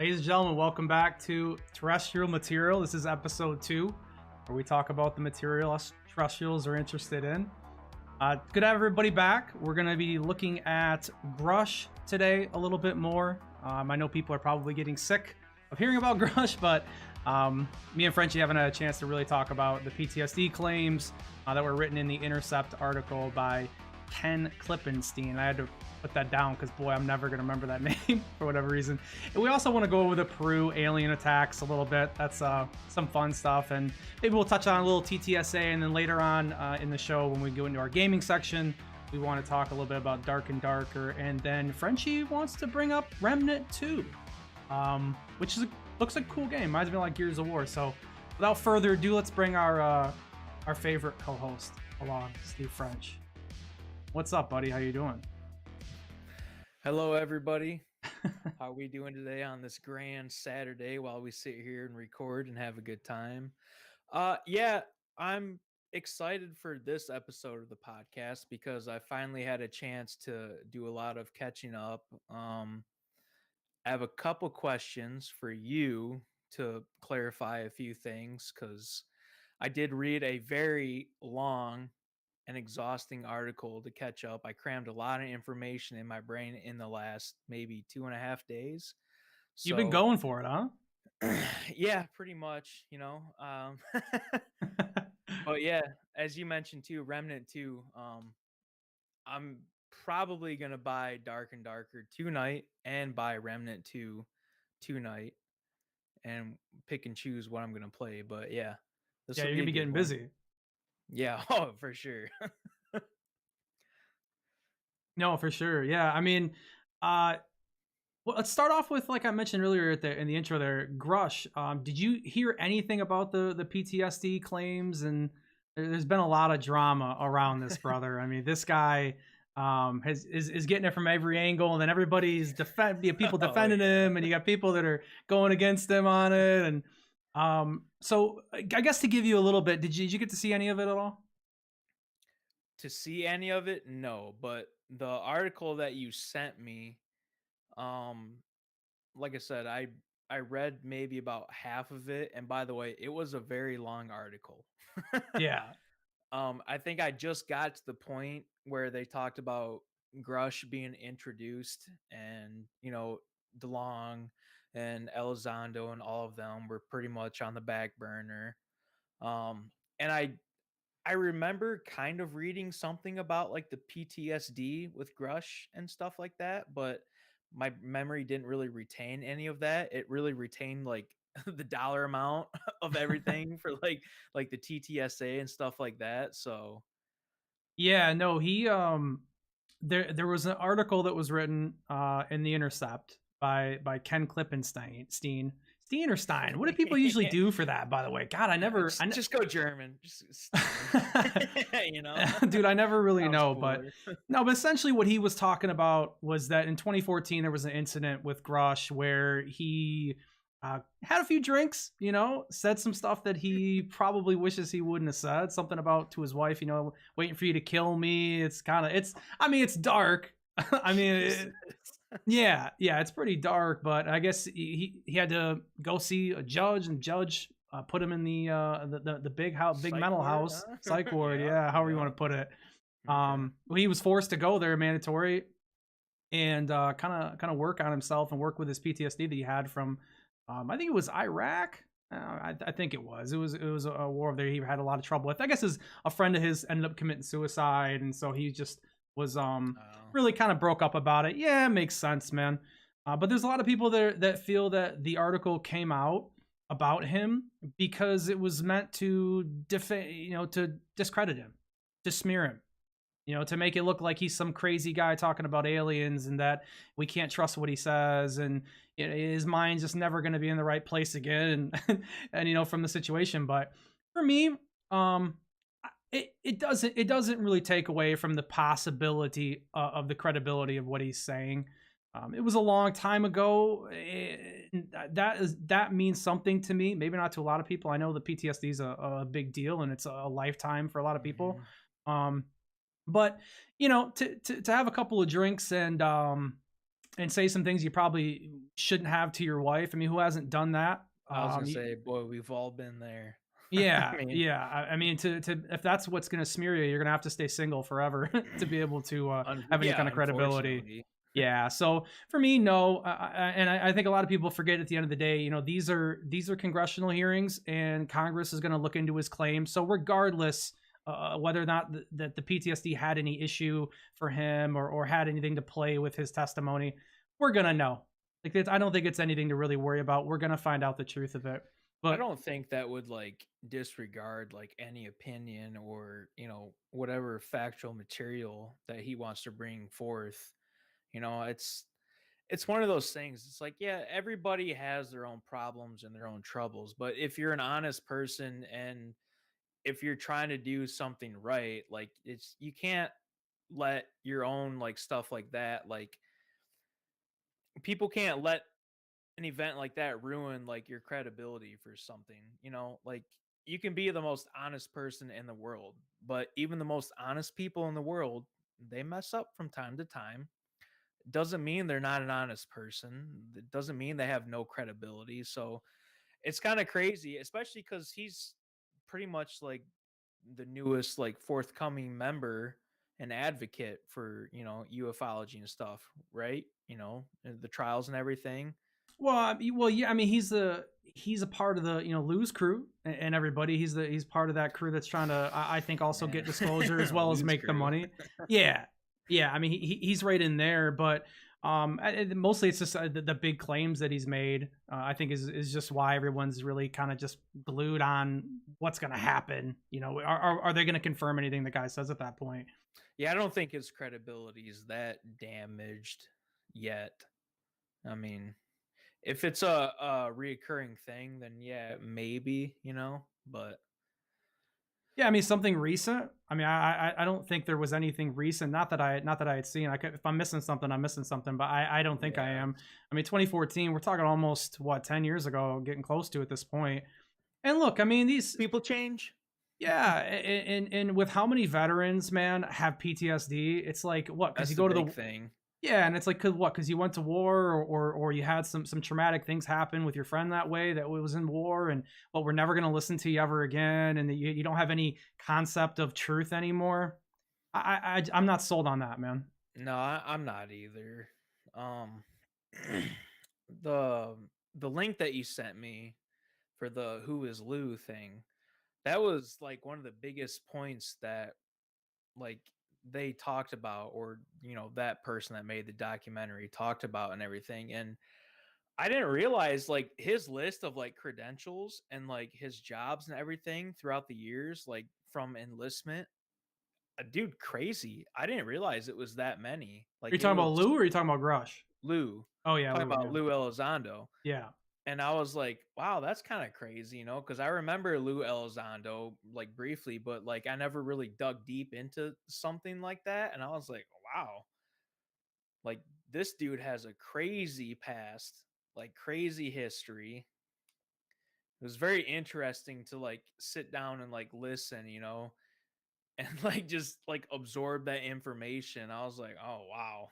Ladies and gentlemen, welcome back to Terrestrial Material. This is episode 2, where we talk about the material us terrestrials are interested in. Good to have everybody back. We're going to be looking at Grusch today a little bit more. I know people are probably getting sick of hearing about Grusch, but me and Frenchie haven't had a chance to really talk about the PTSD claims that were written in the Intercept article by Ken Klippenstein. I had to put that down because, boy, I'm never going to remember that name for whatever reason. And we also want to go over the Peru alien attacks a little bit. That's some fun stuff. And maybe we'll touch on a little TTSA. And then later on in the show, when we go into our gaming section, we want to talk a little bit about Dark and Darker. And then Frenchie wants to bring up Remnant 2, which looks like a cool game. Reminds me like Gears of War. So without further ado, let's bring our favorite co-host along, Steve French. What's up, buddy? How you doing? Hello, everybody. How are we doing today on this grand Saturday while we sit here and record and have a good time? Yeah, I'm excited for this episode of the podcast because I finally had a chance to do a lot of catching up. I have a couple questions for you to clarify a few things because I did read a very long an exhausting article to catch up. I crammed a lot of information in my brain in the last maybe 2.5 days. You've been going for it, huh? Yeah, pretty much, But yeah, as you mentioned too, Remnant 2, I'm probably gonna buy Dark and Darker tonight and buy Remnant 2 tonight and pick and choose what I'm gonna play. But yeah, this Yeah, will you're gonna be getting busy. Yeah, oh, for sure. No, for sure. Yeah, I mean, well, let's start off with, like I mentioned earlier in the intro there, Grusch. Did you hear anything about the PTSD claims? And there's been a lot of drama around this brother. I mean, this guy is getting it from every angle, and then everybody's people defending him, and you got people that are going against him on it. And so I guess to give you a little bit, did you get to see any of it at all? To see any of it, no, but the article that you sent me, um like I said, I read maybe about half of it, and by the way, it was a very long article. Yeah. I think I just got to the point where they talked about Grush being introduced, and DeLong and Elizondo and all of them were pretty much on the back burner. And I remember kind of reading something about like the PTSD with Grush and stuff like that, but my memory didn't really retain any of that. It really retained like the dollar amount of everything for like the TTSA and stuff like that. So Yeah, no, he there was an article that was written in the Intercept by Ken Klippenstein. Steen or Stein? What do people usually do for that, by the way? God, just go German. Dude, I never really Sounds know, cooler. but no, but essentially what he was talking about was that in 2014 there was an incident with Grush where he had a few drinks, said some stuff that he probably wishes he wouldn't have said. Something about to his wife, waiting for you to kill me. It's dark. I mean, yeah, it's pretty dark, but I guess he had to go see a judge, and judge put him in the big Psych mental ward, house, huh? psych ward, Yeah, however you yeah. want to put it. Okay. Well, he was forced to go there, mandatory, and kind of work on himself and work with his PTSD that he had from, I think it was Iraq. I think it was a war there he had a lot of trouble with. I guess a friend of his ended up committing suicide, and so he just was really kind of broke up about it. Yeah, it makes sense, man. But there's a lot of people there that feel that the article came out about him because it was meant to to discredit him, to smear him, to make it look like he's some crazy guy talking about aliens and that we can't trust what he says, and his mind's just never going to be in the right place again, and from the situation. But for me, it doesn't really take away from the possibility of the credibility of what he's saying. It was a long time ago. That means something to me. Maybe not to a lot of people. I know the PTSD is a big deal, and it's a lifetime for a lot of people. Mhm. But to have a couple of drinks and and say some things you probably shouldn't have to your wife. I mean, who hasn't done that? I was gonna say, boy, we've all been there. I Yeah, mean, yeah. I mean, to if that's what's going to smear you, you're going to have to stay single forever to be able to have any yeah, kind of credibility. unfortunately. Yeah. So for me, no. And I think a lot of people forget at the end of the day, these are congressional hearings, and Congress is going to look into his claims. So regardless, whether or not that the PTSD had any issue for him or had anything to play with his testimony, we're gonna know. Like, I don't think it's anything to really worry about. We're gonna find out the truth of it. I But don't think that would like disregard like any opinion or, whatever factual material that he wants to bring forth. It's one of those things. It's like, yeah, everybody has their own problems and their own troubles, but if you're an honest person and if you're trying to do something right, like it's you can't let your own like stuff like that, like people can't let an event like that ruin like your credibility for something, like you can be the most honest person in the world, but even the most honest people in the world, they mess up from time to time. Doesn't mean they're not an honest person. It doesn't mean they have no credibility. So it's kind of crazy, especially because he's pretty much like the newest like forthcoming member and advocate for ufology and stuff, right? And the trials and everything. well, yeah. I mean, he's a part of the Lou's crew and everybody. He's part of that crew that's trying to, I think, also get disclosure as well as Lose make the crew. money. Yeah, yeah. I mean, he's right in there, but mostly it's just the big claims that he's made. I think is just why everyone's really kind of just glued on what's going to happen. Are they going to confirm anything the guy says at that point? Yeah, I don't think his credibility is that damaged yet. I mean, if it's a reoccurring thing, then yeah, maybe, but Yeah, I mean something recent. I mean, I don't think there was anything recent. Not that I had seen. If I'm missing something, I'm missing something. But I don't think I yeah, am. I mean, 2014. We're talking almost 10 years ago, getting close to at this point. And look, I mean these. people change. Yeah, and with how many veterans, man, have PTSD? It's like what? Because That's you the go to big the thing. yeah, and it's like, cause what? Because you went to war, or you had some traumatic things happen with your friend that way that was in war, and well, we're never gonna listen to you ever again, and you don't have any concept of truth anymore. I'm not sold on that, man. No, I'm not either. Um, the the link that you sent me for the "Who is Lou" thing, that was like one of the biggest points that like they talked about, or that person that made the documentary talked about and everything. And I didn't realize like his list of like credentials and like his jobs and everything throughout the years, like from enlistment. Dude, crazy. I didn't realize it was that many. Are Like you it talking about was Lou, or are you talking about Grush? Lou. Oh yeah, Talking Lou. about Yeah, Lou Elizondo. yeah. And I was like, wow, that's kind of crazy, because I remember Lou Elizondo like briefly, but like I never really dug deep into something like that. And I was like, wow, like this dude has a crazy past, like crazy history. It was very interesting to like sit down and like listen, and like just like absorb that information. I was like, oh wow,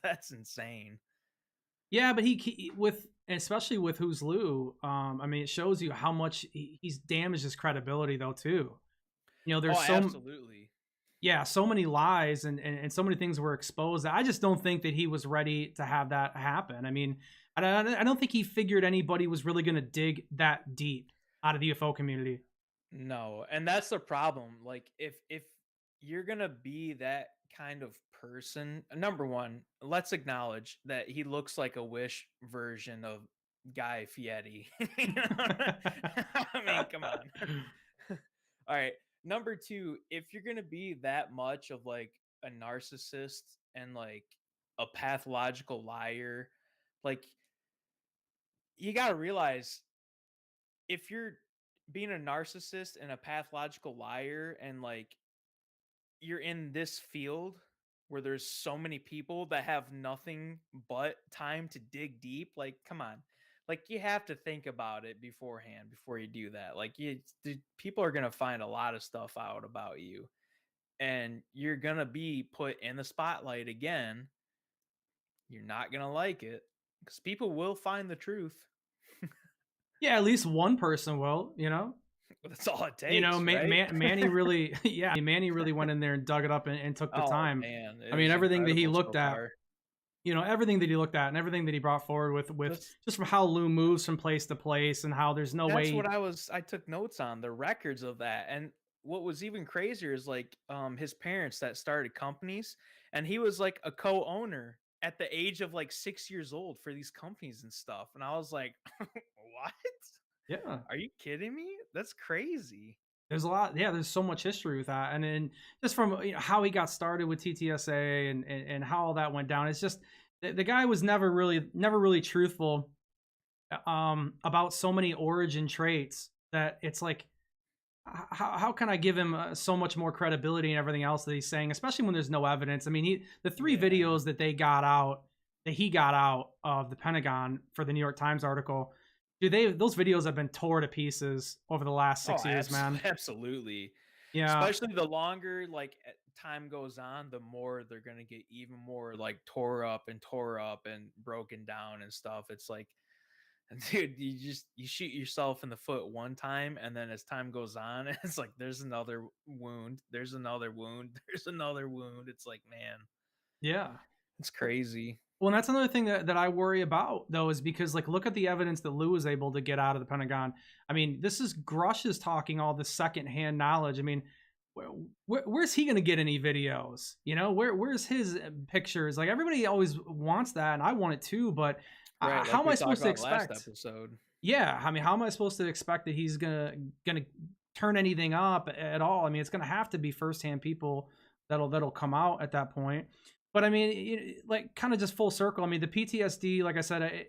that's insane. Yeah, but with especially with Who's Lou. I mean, it shows you how much he's damaged his credibility though too. Oh, There's absolutely. yeah, so many lies and so many things were exposed that I just don't think that he was ready to have that happen. I mean, I don't think he figured anybody was really going to dig that deep out of the UFO community. No, and that's the problem. Like if you're going to be that kind of person, number one, let's acknowledge that he looks like a Wish version of Guy Fieri. I mean, come on. All right. Number two, if you're going to be that much of like a narcissist and like a pathological liar, like you got to realize if you're being a narcissist and a pathological liar and like you're in this field where there's so many people that have nothing but time to dig deep, like come on, like you have to think about it beforehand before you do that. Like people are going to find a lot of stuff out about you, and you're going to be put in the spotlight again. you're not gonna like it because people will find the truth. Yeah, at least one person will, That's all it takes, right? Manny really, yeah, Manny really went in there and dug it up and took the Oh time. man, it I mean, is everything that he incredible looked so at, far. everything that he looked at and everything that he brought forward with That's just from how Lou moves from place to place and how there's no that's way. what I took notes on, the records of that. And what was even crazier is like his parents that started companies, and he was like a co-owner at the age of like 6 years old for these companies and stuff. And I was like, what? Yeah, Are you kidding me? That's crazy. there's a lot. Yeah, there's so much history with that, and then just from how he got started with TTSA and how all that went down. It's just the guy was never really truthful about so many origin traits that it's like how can I give him so much more credibility and everything else that he's saying, especially when there's no evidence. I mean, the three Yeah. videos that he got out of the Pentagon for the New York Times article, dude, those videos have been tore to pieces over the last Oh, 6 years, man. absolutely. Yeah, Especially the longer like time goes on, the more they're gonna get even more like tore up and broken down and stuff. It's like, dude, you shoot yourself in the foot one time, and then as time goes on, it's like there's another wound, there's another wound, there's another wound. It's like, man, yeah. it's crazy. Well, and that's another thing that I worry about, though, is because, like, look at the evidence that Lou was able to get out of the Pentagon. I mean, this is Grusch is talking all this secondhand knowledge. I mean, where's he going to get any videos? Where's his pictures? Like, everybody always wants that, and I want it too, but Right, how like am we I talked supposed to about last expect? episode. Yeah, I mean, how am I supposed to expect that he's gonna turn anything up at all? I mean, it's gonna have to be firsthand people that'll come out at that point. But I mean, like kind of just full circle. I mean, the PTSD, like I said,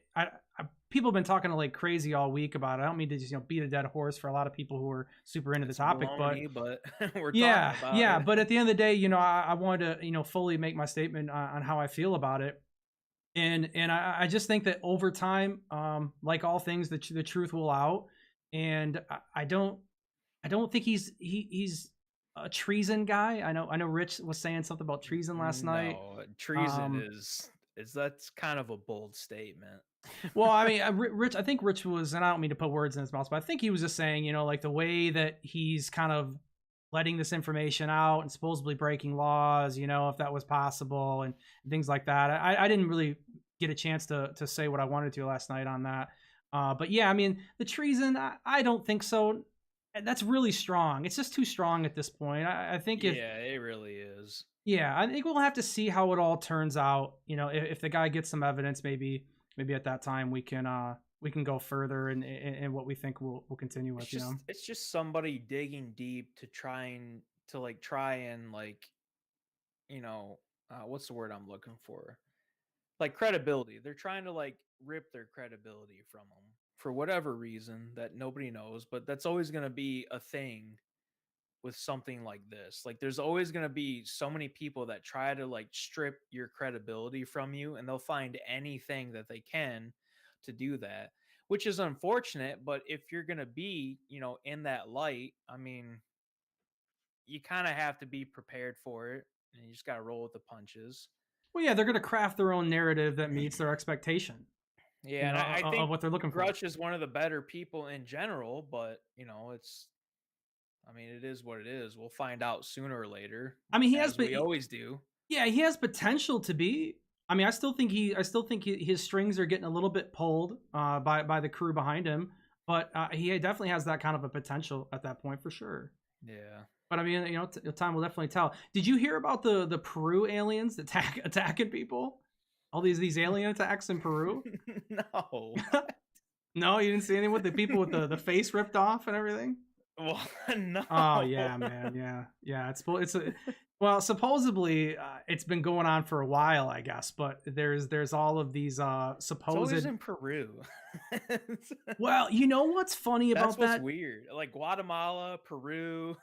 people have been talking like crazy all week about it. I don't mean to just beat a dead horse for a lot of people who are super into the It's topic, but baloney, but we're talking yeah, about yeah. it. But at the end of the day, I wanted to fully make my statement on how I feel about it. And I just think that over time, like all things, the truth will out. And I don't think he's a treason guy. I know Rich was saying something about treason last night. No, treason Um, is that's kind of a bold statement. well, I mean, Rich, I think Rich was, and I don't mean to put words in his mouth, but I think he was just saying, like the way that he's kind of letting this information out and supposedly breaking laws, if that was possible and things like that. I didn't really get a chance to say what I wanted to last night on that. But yeah, I mean, the treason, I don't think so. That's really strong. It's just too strong at this point. I think if, Yeah, it really is. yeah, I think we'll have to see how it all turns out. If the guy gets some evidence, maybe at that time we can go further in what we think we'll continue with. It's just somebody digging deep to try and you know what's the word I'm looking for? Like credibility. They're trying to like rip their credibility from them for whatever reason that nobody knows, but that's always going to be a thing with something like this. Like there's always going to be so many people that try to like strip your credibility from you, and they'll find anything that they can to do that, which is unfortunate. But if you're going to be, in that light, I mean, you kind of have to be prepared for it, and you just got to roll with the punches. Well, yeah, they're going to craft their own narrative that meets their expectation, Yeah, and I of think what they're looking for. Grudge is one of the better people in general, but I mean, it is what it is. We'll find out sooner or later, I mean, he has, as we always do. yeah, he has potential to be. I mean, I still think his strings are getting a little bit pulled by the crew behind him, but he definitely has that kind of a potential at that point for sure. Yeah. But I mean, time will definitely tell. Did you hear about the Peru aliens attacking people? All these alien attacks in Peru? No. No, you didn't see anything with the people with the face ripped off and everything? Well, no. Oh yeah, man, yeah. Well, supposedly it's been going on for a while, I guess. But there's all of these It's supposed. always in Peru. Well, you know what's funny That's about what's that? weird. Like Guatemala, Peru.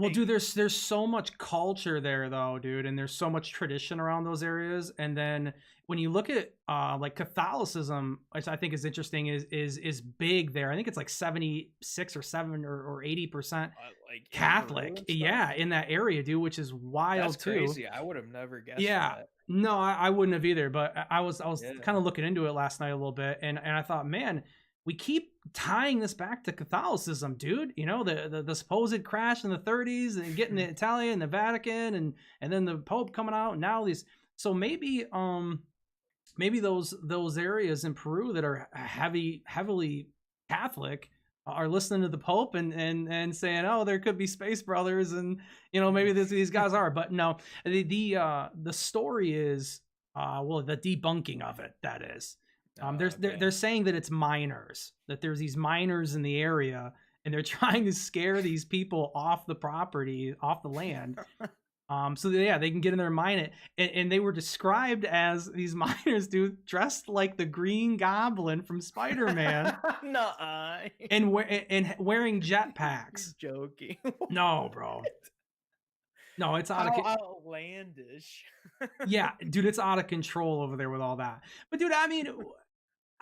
Well, dude, there's so much culture there though, dude, and there's so much tradition around those areas. And then when you look at like Catholicism, which I think is interesting, is big there. I think it's like 76 or 7 or 80% Like in Peru Catholic. and stuff. Yeah, in that area, dude, which is That's wild too. crazy. I would have never guessed Yeah. that. No, I wouldn't have either, but I was Yeah. kind of looking into it last night a little bit, and I thought, man, we keep tying this back to Catholicism, dude. You know, the supposed crash in the 30s and getting the Italian, the Vatican, and then the Pope coming out, and now these. So maybe those areas in Peru that are heavily Catholic are listening to the Pope and saying, oh, there could be space brothers, and maybe these guys are, but no, the story is well, the debunking of it, that is. Okay. They're saying that it's miners, that there's these miners in the area, and they're trying to scare these people off the property, off the land. So yeah, they can get in there and mine it, and they were described as these miners, dude, dressed like the Green Goblin from Spider-Man, No, and wearing you're jetpacks. joking. No, bro, no, it's out of How outlandish. yeah, dude, it's out of control over there with all that. But dude, I mean,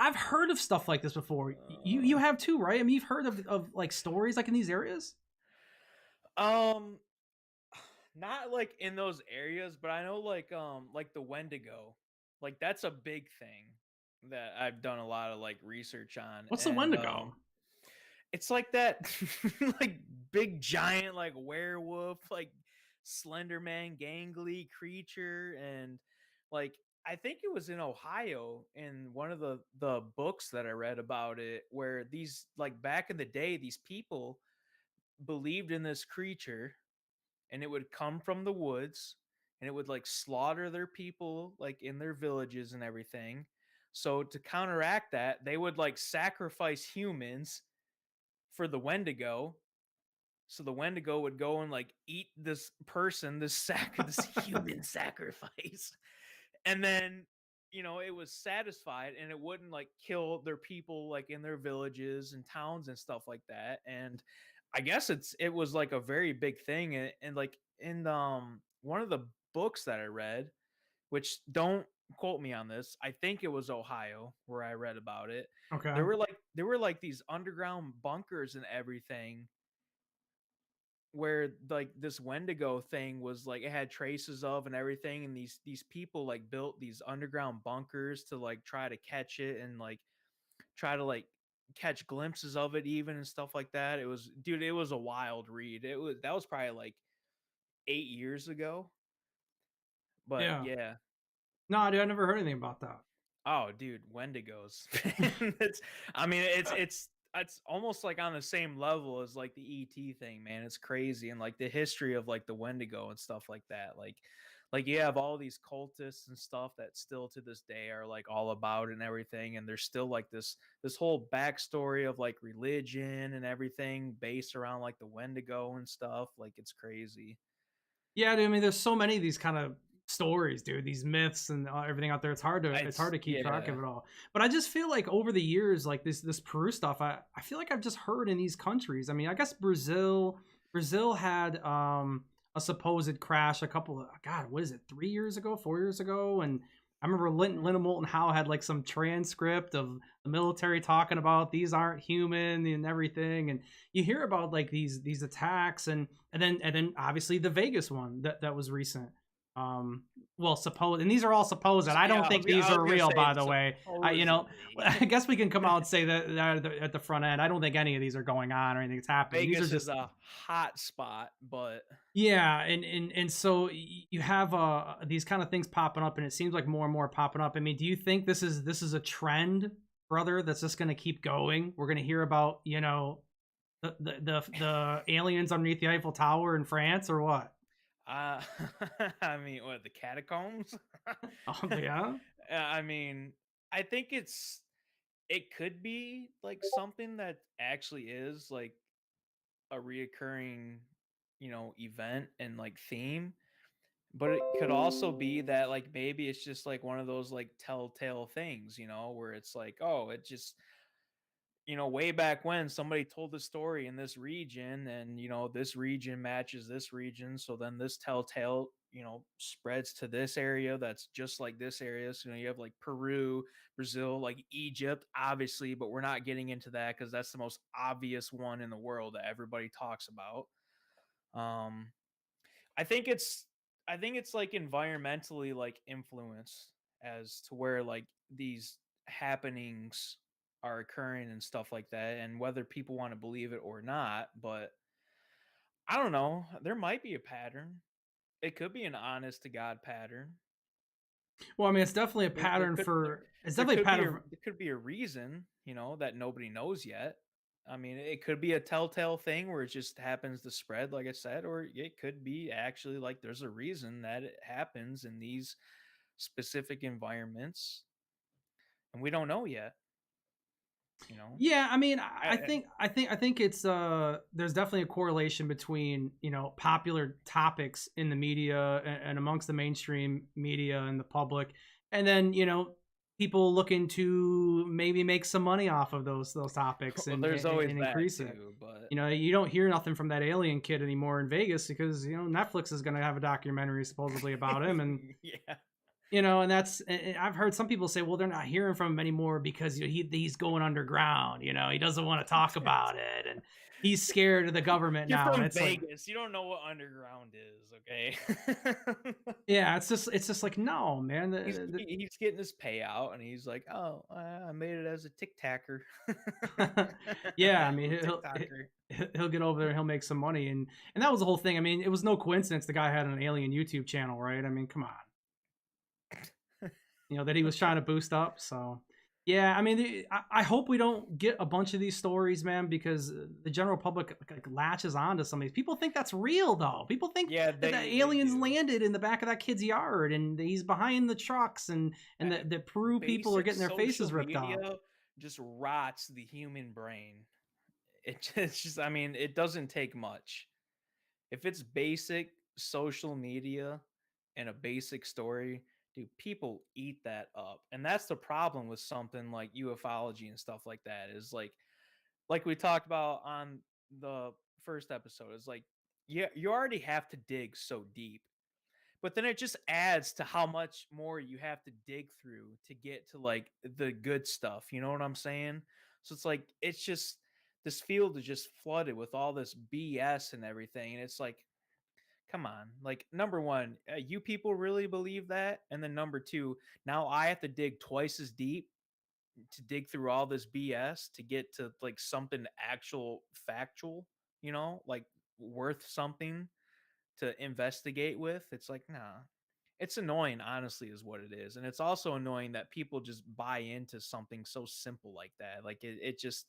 I've heard of stuff like this before. You have too, right? I mean, you've heard of like stories like in these areas. Um, not like in those areas, but I know like the Wendigo. Like that's a big thing that I've done a lot of like research on. What's the And Wendigo? it's like that like big giant like werewolf, like Slender Man gangly creature. And like I think it was in Ohio in one of the books that I read about it, where these like back in the day these people believed in this creature, and it would come from the woods, and it would like slaughter their people like in their villages and everything. So to counteract that, they would like sacrifice humans for the Wendigo. So the Wendigo would go and like eat this person, this human sacrifice. And then, it was satisfied, and it wouldn't like kill their people like in their villages and towns and stuff like that. And I guess it was like a very big thing. And like in one of the books that I read, which don't quote me on this, I think it was Ohio where I read about it. Okay. There were like these underground bunkers and everything, where like this Wendigo thing was like it had traces of and everything. And these people like built these underground bunkers to like try to catch it, and like try to like catch glimpses of it even and stuff like that. It was, dude, it was a wild read. That was probably like 8 years ago. But Yeah. yeah. No, dude, I never heard anything about that. Oh, dude, Wendigos. it's I mean, it's almost like on the same level as like the ET thing, man. It's crazy. And like the history of like the Wendigo and stuff like that. Like you have all these cultists and stuff that still to this day are like all about and everything. And there's still like this whole backstory of like religion and everything based around like the Wendigo and stuff. Like it's crazy. Yeah, dude, I mean, there's so many of these kind of stories, dude. These myths and everything out there. It's hard to keep track Yeah. of it all. But I just feel like over the years, like this Peru stuff, I feel like I've just heard in these countries. I mean, I guess Brazil had a supposed crash a couple of, God, what is it, 3 years ago, 4 years ago, and I remember Linda Moulton Howe had like some transcript of the military talking about these aren't human and everything, and you hear about like these attacks, and then obviously the Vegas one that was recent. Um, well, suppose, and these are all supposed. I Yeah, don't think these I was are gonna real, say by the way. I supposedly. guess we can come out and say that at the front end. I don't think any of these are going on or anything that's happening. These are Vegas is just a hot spot, but yeah, and so you have these kind of things popping up, and it seems like more and more popping up. I mean, do you think this is a trend, brother, that's just going to keep going? We're going to hear about the aliens underneath the Eiffel Tower in France, or what? uh I mean, what, the catacombs? Oh yeah, I mean, I think it could be like something that actually is like a reoccurring, event and like theme. But it could also be that like maybe it's just like one of those like telltale things, where it's like, oh, it just way back when somebody told the story in this region, and this region matches this region, so then this telltale spreads to this area that's just like this area. So you have like Peru, Brazil, like Egypt, obviously, but we're not getting into that because that's the most obvious one in the world that everybody talks about. um I think it's like environmentally like influence as to where like these happenings are occurring and stuff like that, and whether people want to believe it or not. But I don't know. There might be a pattern. It could be an honest to God pattern. Well, I mean, it's definitely a There, there pattern could there, for. It's there definitely a could be pattern a for. there could be a reason, that nobody knows yet. I mean, it could be a telltale thing where it just happens to spread, like I said, or it could be actually like there's a reason that it happens in these specific environments, and we don't know yet. You know, Yeah, I mean, I, I- I think it's there's definitely a correlation between popular topics in the media and amongst the mainstream media and the public, and then people looking to maybe make some money off of those topics well, and there's always that increase it. too, but You don't hear nothing from that alien kid anymore in Vegas because Netflix is going to have a documentary supposedly about him, and yeah, and I've heard some people say, well, they're not hearing from him anymore because he's going underground. He doesn't want to talk about it, and he's scared of the government you're now. And from it's like, Vegas. You don't know what underground is, okay? yeah, it's just like, no, man. He's getting his payout, and he's like, "Oh, I made it as a tic-tacker." Yeah, I mean, Little TikToker. he'll get over there and he'll make some money, and that was the whole thing. I mean, it was no coincidence the guy had an alien YouTube channel, right? I mean, come on. That he was trying to boost up. So, yeah, I mean, I hope we don't get a bunch of these stories, man, because the general public like latches onto some of these. People think that's real, though. People think Yeah, that the they aliens do. landed in the back of that kid's yard and he's behind the trucks, and Uh, the Peru people are Basic getting their faces social ripped media off. just rots the human brain. It's just, I mean, it doesn't take much. If it's basic social media and a basic story, dude, people eat that up. And that's the problem with something like ufology and stuff like that, is like we talked about on the first episode, is like, yeah, you already have to dig so deep, but then it just adds to how much more you have to dig through to get to like the good stuff. You know what I'm saying? So it's like, it's just, this field is just flooded with all this BS and everything, and it's like, come on. Like, number one, you people really believe that? And then number two, now I have to dig twice as deep to dig through all this BS to get to like something actual factual, like worth something to investigate with. It's like, nah. It's annoying, honestly, is what it is. And it's also annoying that people just buy into something so simple like that. Like, it just,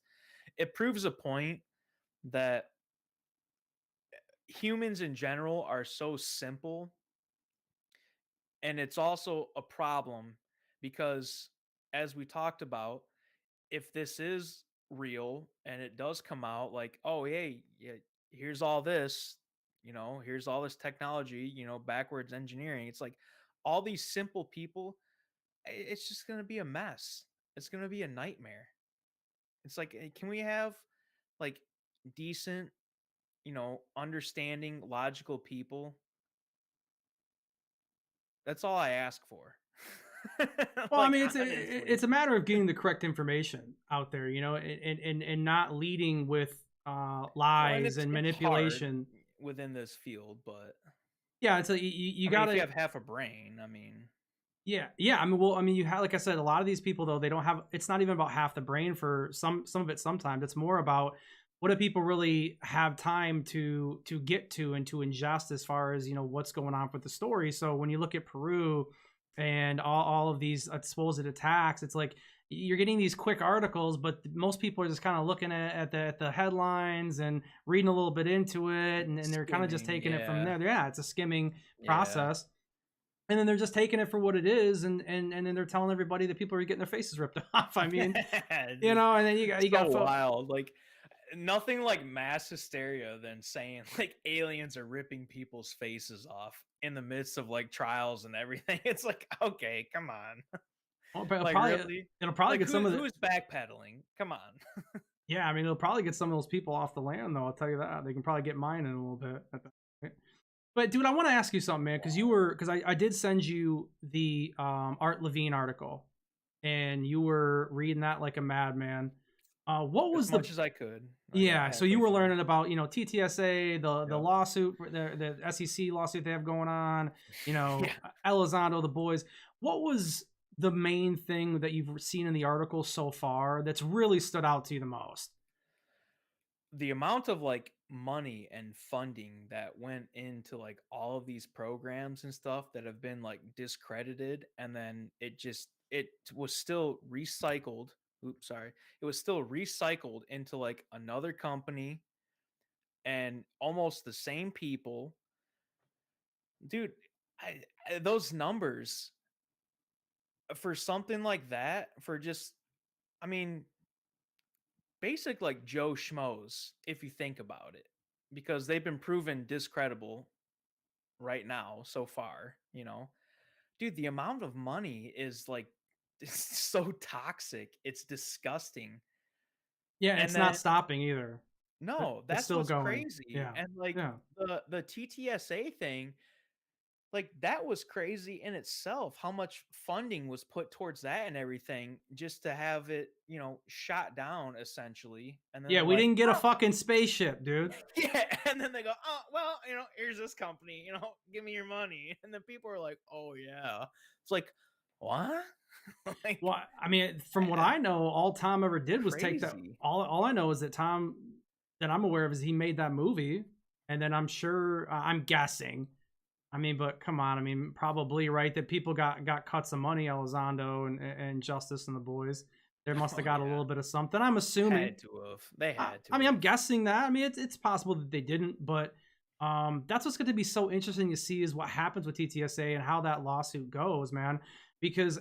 it proves a point that humans in general are so simple. And it's also a problem because, as we talked about, if this is real and it does come out like, oh, hey, yeah, here's all this, here's all this technology, backwards engineering. It's like all these simple people, it's just going to be a mess. It's going to be a nightmare. It's like, can we have like decent, understanding, logical people? That's all I ask for. Well, I Like, mean, honestly. it's a matter of getting the correct information out there, and not leading with Well, and lies it's and it's hard manipulation. within this field, but Yeah, it's like you I mean, if you gotta. have half a brain, I mean, Yeah, yeah. I mean, well, I mean, you have, like I said, a lot of these people though they don't have. It's not even about half the brain for some of it. Sometimes it's more about what do people really have time to get to and to ingest as far as what's going on with the story. So when you look at Peru and all of these supposed attacks, it's like you're getting these quick articles, but most people are just kind of looking at the headlines and reading a little bit into it, and they're kind of just skimming, taking it from yeah, there. Yeah, it's a skimming yeah. process, and then they're just taking it for what it is, and then they're telling everybody that people are getting their faces ripped off. I mean, Just and then you got so wild. Like, nothing like mass hysteria than saying like aliens are ripping people's faces off in the midst of like trials and everything. It's like, okay, come on. well, it'll Like, probably really? it'll probably Like, get some of the who's backpedaling? Come on. Yeah, I mean, it'll probably get some of those people off the land, though. I'll tell you that. They can probably get mine in a little bit at that point. But dude, I want to ask you something, man, because I did send you the Art Levine article, and you were reading that like a madman. What As was the much as I could. I got Yeah, so you halfway were through. learning about, TTSA, the Yep. lawsuit, the SEC lawsuit they have going on, Yeah. Elizondo, the boys. What was the main thing that you've seen in the article so far that's really stood out to you the most? The amount of like money and funding that went into like all of these programs and stuff that have been like discredited, and then it was still recycled. Oops, sorry. It was still recycled into like another company and almost the same people. Dude, those numbers for something like that, for just, I mean, basic like Joe Schmoes, if you think about it, because they've been proven discredible right now so far, you know. Dude, the amount of money is like it's so toxic. It's disgusting. Yeah, and And it's not then stopping either. no, It's that's still what's going. crazy. Yeah. And like Yeah. the TTSA thing, like that was crazy in itself, how much funding was put towards that and everything just to have it, shot down essentially. And then Yeah, they're we like, didn't get a "Oh, fucking spaceship, dude. yeah." And then they go, "Oh, well, here's this company, give me your money." And then people are like, "Oh yeah." It's like, "What?" Like, Well, I mean, from what man, I know, all Tom ever did was take that. crazy. All I know is that Tom, that I'm aware of, is he made that movie, and then I'm sure, I'm guessing. I mean, but come on, I mean, probably right that people got cuts of money, Elizondo and Justice and the boys. There must have Oh got a yeah. little bit of something. I'm assuming. Had to have. They had I to mean, I'm have. guessing that. I mean, it's possible that they didn't, but that's what's going to be so interesting to see is what happens with TTSA and how that lawsuit goes, man. Because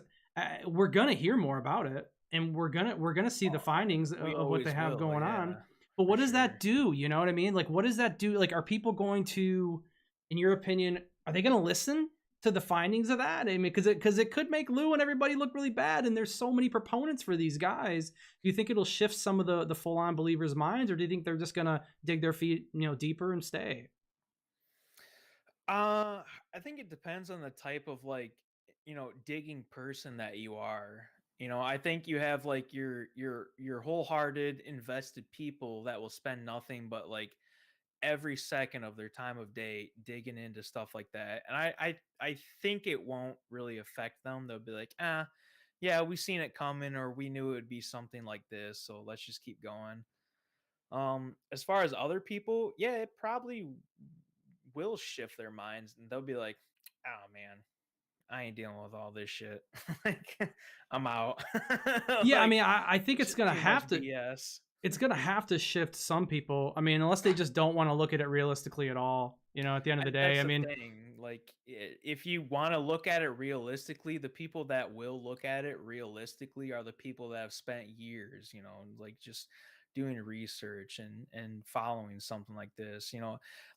we're gonna hear more about it, and we're gonna see the Oh, findings we of what they always have will, going on. yeah, But for what does that sure. do? You know what I mean? Like, what does that do? Like, are people going to, in your opinion, are they going to listen to the findings of that? I mean, because it could make Lou and everybody look really bad, and there's so many proponents for these guys. Do you think it'll shift some of the full on believers' minds, or do you think they're just gonna dig their feet, deeper and stay? I think it depends on the type of like, digging person that you are. I think you have like your wholehearted invested people that will spend nothing but like every second of their time of day digging into stuff like that. And I think it won't really affect them. They'll be like, yeah, we seen it coming, or we knew it would be something like this, so let's just keep going. As far as other people, yeah, it probably will shift their minds, and they'll be like, "Oh man, I ain't dealing with all this shit. Like, I'm out." Yeah, I Like, mean, I think it's it's just gonna too much have to. BS. It's gonna have to shift some people. I mean, unless they just don't want to look at it realistically at all. At the end of the day, That's I the mean, thing. Like, if you want to look at it realistically, the people that will look at it realistically are the people that have spent years, like just doing research and following something like this.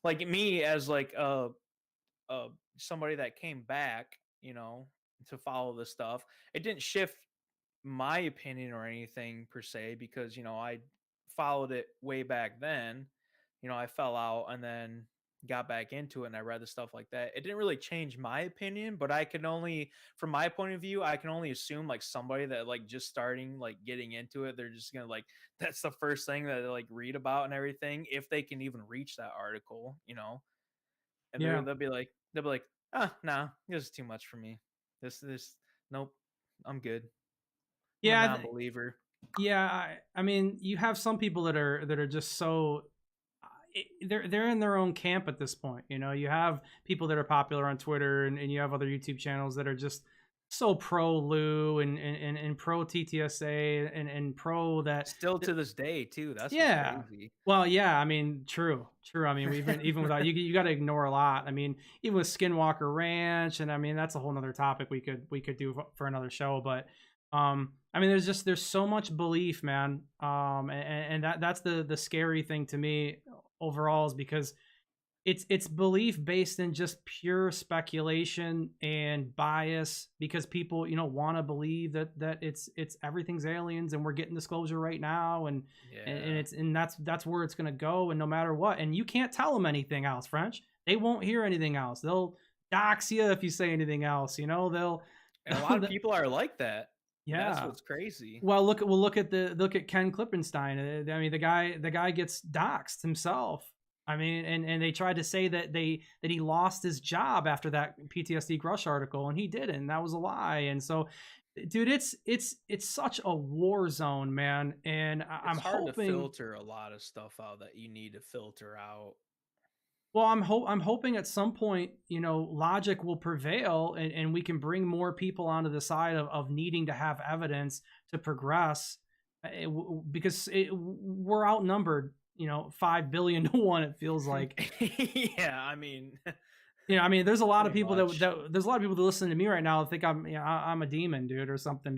Like me as like uh somebody that came back, to follow this stuff. It didn't shift my opinion or anything per se, because I followed it way back then. I fell out and then got back into it, and I read the stuff like that. It didn't really change my opinion, but I can only, from my point of view, I can only assume like somebody that like just starting, like getting into it, they're just gonna like that's the first thing that they like read about and everything, if they can even reach that article. And yeah, they'll be like, "Ah, nah, this is too much for me. This nope, I'm good. I'm a yeah, non-believer." yeah. I mean, you have some people that are just so they're in their own camp at this point. You have people that are popular on Twitter, and you have other YouTube channels that are just so pro Lou and pro TTSA and pro that. Still to this day too. That's what's Yeah. crazy. Well, yeah, I mean, true, true. I mean, we've been even without you got to ignore a lot. I mean, even with Skinwalker Ranch, and I mean that's a whole nother topic we could do for another show. But I mean, there's so much belief, man. And that's the scary thing to me overall is because it's belief based in just pure speculation and bias because people want to believe that it's everything's aliens and we're getting disclosure right now and Yeah. it's and that's where it's going to go, and no matter what, and you can't tell them anything else, French. They won't hear anything else. They'll dox you if you say anything else, they'll And a lot of people are like that. That's yeah. what's crazy. Well, look at Ken Klippenstein. I mean, the guy gets doxxed himself. I mean, and they tried to say that he lost his job after that PTSD Grush article, and he didn't. That was a lie. And so, dude, it's such a war zone, man. And I'm It's hard to hoping. filter a lot of stuff out that you need to filter out. Well, I'm hoping at some point, logic will prevail, and we can bring more people onto the side of needing to have evidence to progress, because we're outnumbered, 5 billion to 1. It feels like. Yeah, I mean, I mean, there's a lot of pretty people much. there's a lot of people that listen to me right now that think I'm a demon, dude, or something Oh,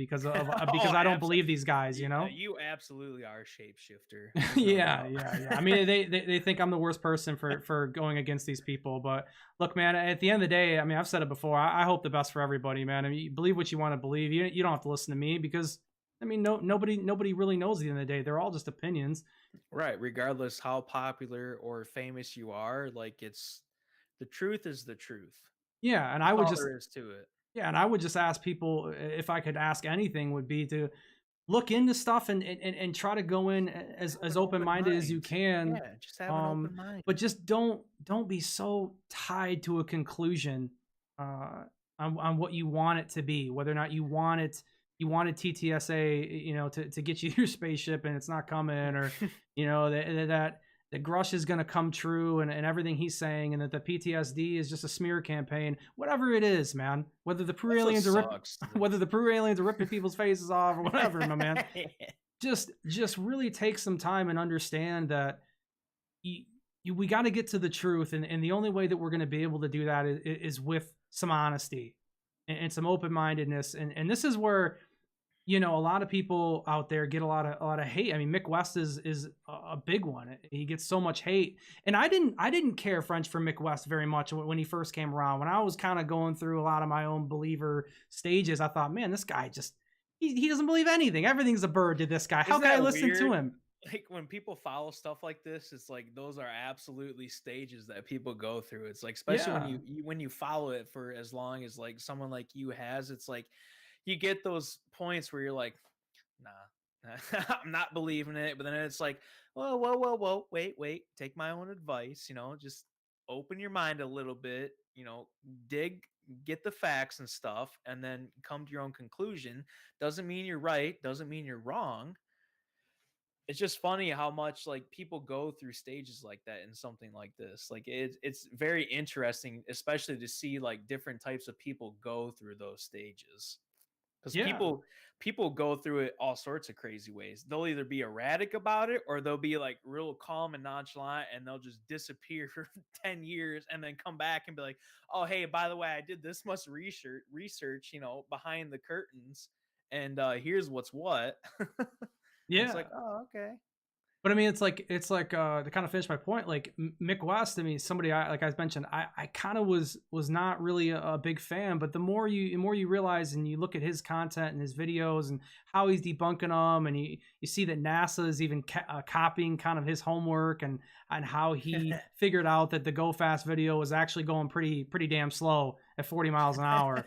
because I don't believe these guys, yeah, you absolutely are a shapeshifter. There's no Yeah, doubt. yeah, yeah. I mean, they think I'm the worst person for going against these people. But look, man, at the end of the day, I mean, I've said it before. I hope the best for everybody, man. I mean, you believe what you want to believe. You don't have to listen to me because, I mean, nobody really knows at the end of the day. They're all just opinions. Right, regardless how popular or famous you are, like it's the truth is the truth. Yeah, and I That's would all just there is to it. ask people, if I could ask anything, would be to look into stuff and try to go in Have as an open open minded as you mind. can. Yeah, just have an open mind. But just don't be so tied to a conclusion, uh, on what you want it to be, whether or not you wanted TTSA, to get you your spaceship and it's not coming, or that Grush is going to come true, and everything he's saying, and that the PTSD is just a smear campaign, whatever it is, man. Whether the Peru That's what aliens are sucks. Like, whether the Peru aliens are ripping people's faces off or whatever, my man, just really take some time and understand that we got to get to the truth, and the only way that we're going to be able to do that is with some honesty and some open-mindedness, and this is where a lot of people out there get a lot of hate. I mean, Mick West is a big one. He gets so much hate, and I didn't care French for Mick West very much when he first came around. When I was kind of going through a lot of my own believer stages, I thought, man, this guy just he doesn't believe anything. Everything's a bird to this guy. How isn't can I that listen to weird? him? Like when people follow stuff like this, it's like those are absolutely stages that people go through. It's like especially when Yeah, when you follow it for as long as like someone like you has, it's like you get those points where you're like, nah, I'm not believing it. But then it's like, whoa, whoa, whoa, whoa, wait, take my own advice. Just open your mind a little bit. Dig, get the facts and stuff, and then come to your own conclusion. Doesn't mean you're right. Doesn't mean you're wrong. It's just funny how much like people go through stages like that in something like this. Like it's very interesting, especially to see like different types of people go through those stages. Because yeah, people go through it all sorts of crazy ways. They'll either be erratic about it or they'll be like real calm and nonchalant and they'll just disappear for 10 years and then come back and be like, oh hey, by the way, I did this much research, behind the curtains, and here's what's what. It's like, yeah. oh, okay. But I mean, it's like to kind of finish my point. Like Mick West, I mean, somebody like I mentioned, I kind of was not really a big fan. But the more you realize and you look at his content and his videos and how he's debunking them, and you see that NASA is even copying kind of his homework, and how he figured out that the Go Fast video was actually going pretty damn slow at 40 miles an hour.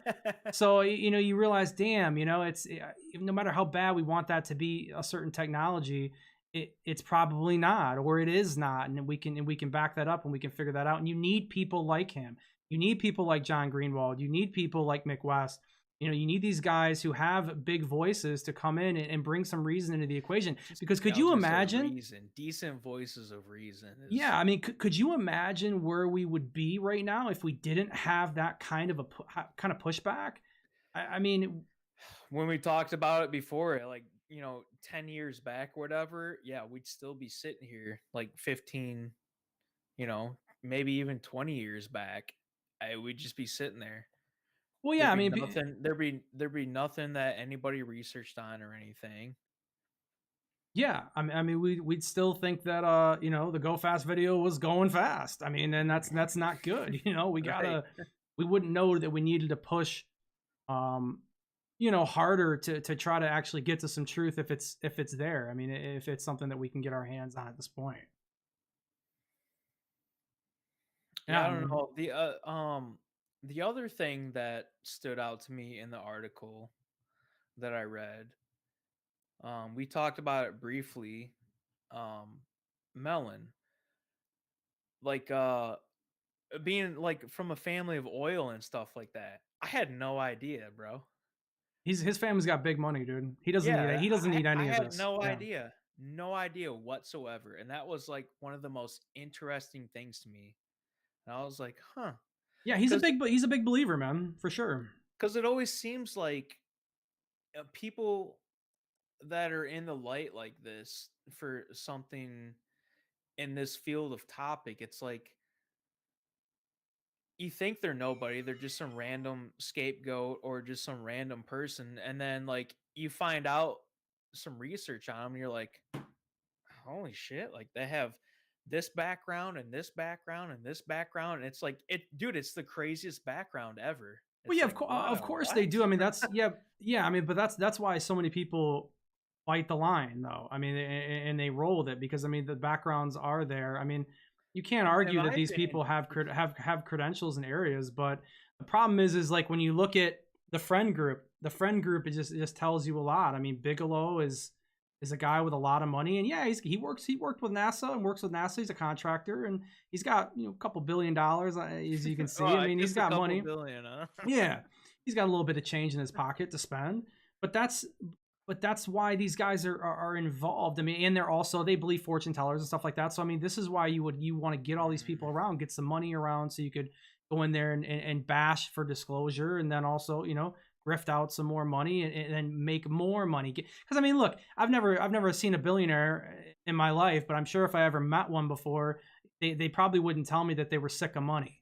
So you realize, damn, it's no matter how bad we want that to be a certain technology, it's probably not, or it is not, and we can back that up and we can figure that out. And you need people like him. You need people like John Greenwald. You need people like Mick West. You need these guys who have big voices to come in and bring some reason into the equation. Because Yeah, could I was you gonna say imagine? reason. Decent voices of reason is Yeah, I mean, could you imagine where we would be right now if we didn't have that kind of kind of pushback? I mean, when we talked about it before, like 10 years back or whatever. Yeah, we'd still be sitting here like 15, maybe even 20 years back. We'd just be sitting there. well, yeah, There'd I be mean, nothing. There'd be nothing that anybody researched on or anything. Yeah, I mean, we'd still think that the go fast video was going fast. I mean, and that's not good. We Right. gotta we wouldn't know that we needed to push um harder to try to actually get to some truth if it's there. I mean, if it's something that we can get our hands on at this point. Yeah, Yeah, I I don't mean, know. The other thing that stood out to me in the article that I read, we talked about it briefly. Um, melon, like being like from a family of oil and stuff like that. I had no idea, bro. his family's got big money, dude. He doesn't need Yeah, he doesn't need I any of had this. no Yeah. idea. No idea whatsoever. And that was like one of the most interesting things to me. And I was like, huh. Yeah, he's a big believer, man, for sure. Because it always seems like people that are in the light like this for something in this field of topic, it's like you think they're nobody, they're just some random scapegoat or just some random person. And then, like, you find out some research on them, and you're like, holy shit, like they have this background and this background and this background. And it's like, dude, it's the craziest background ever. Well, It's yeah, like, of wow, course they what? do. I mean, yeah. I mean, but that's why so many people fight the line, though. I mean, and they roll with it because I mean the backgrounds are there. I mean, you can't In argue my that these opinion, people have credentials in areas, but the problem is like when you look at the friend group it just tells you a lot. I mean, Bigelow is a guy with a lot of money, and yeah, he worked with NASA and works with NASA. He's a contractor, and he's got a couple $1 billion as you can see. I mean, he's just a got couple money. billion, huh? Yeah, he's got a little bit of change in his pocket to spend, but that's why these guys are involved. I mean, and they believe fortune tellers and stuff like that. So I mean, this is why you want to get all these people Mm, around, get some money around, so you could go in there and bash for disclosure, and then also grift out some more money and then make more money. Because I mean, look, I've never seen a billionaire in my life, but I'm sure if I ever met one before, they probably wouldn't tell me that they were sick of money.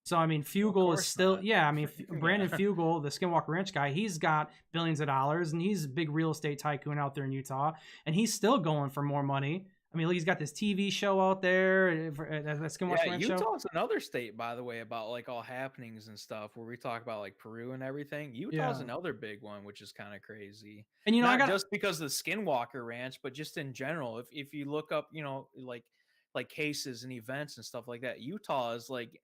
So I mean, of Fugel is course still, not. yeah. I mean, Brandon Yeah. Fugel, the Skinwalker Ranch guy, he's got billions of dollars, and he's a big real estate tycoon out there in Utah, and he's still going for more money. I mean, he's got this TV show out there, the Yeah, Skinwalker Ranch show. Utah's another state, by the way, about like all happenings and stuff where we talk about like Peru and everything. Utah's Yeah, another big one, which is kind of crazy. and I Not got just because of the Skinwalker Ranch, but just in general. If you look up, like cases and events and stuff like that, Utah is like,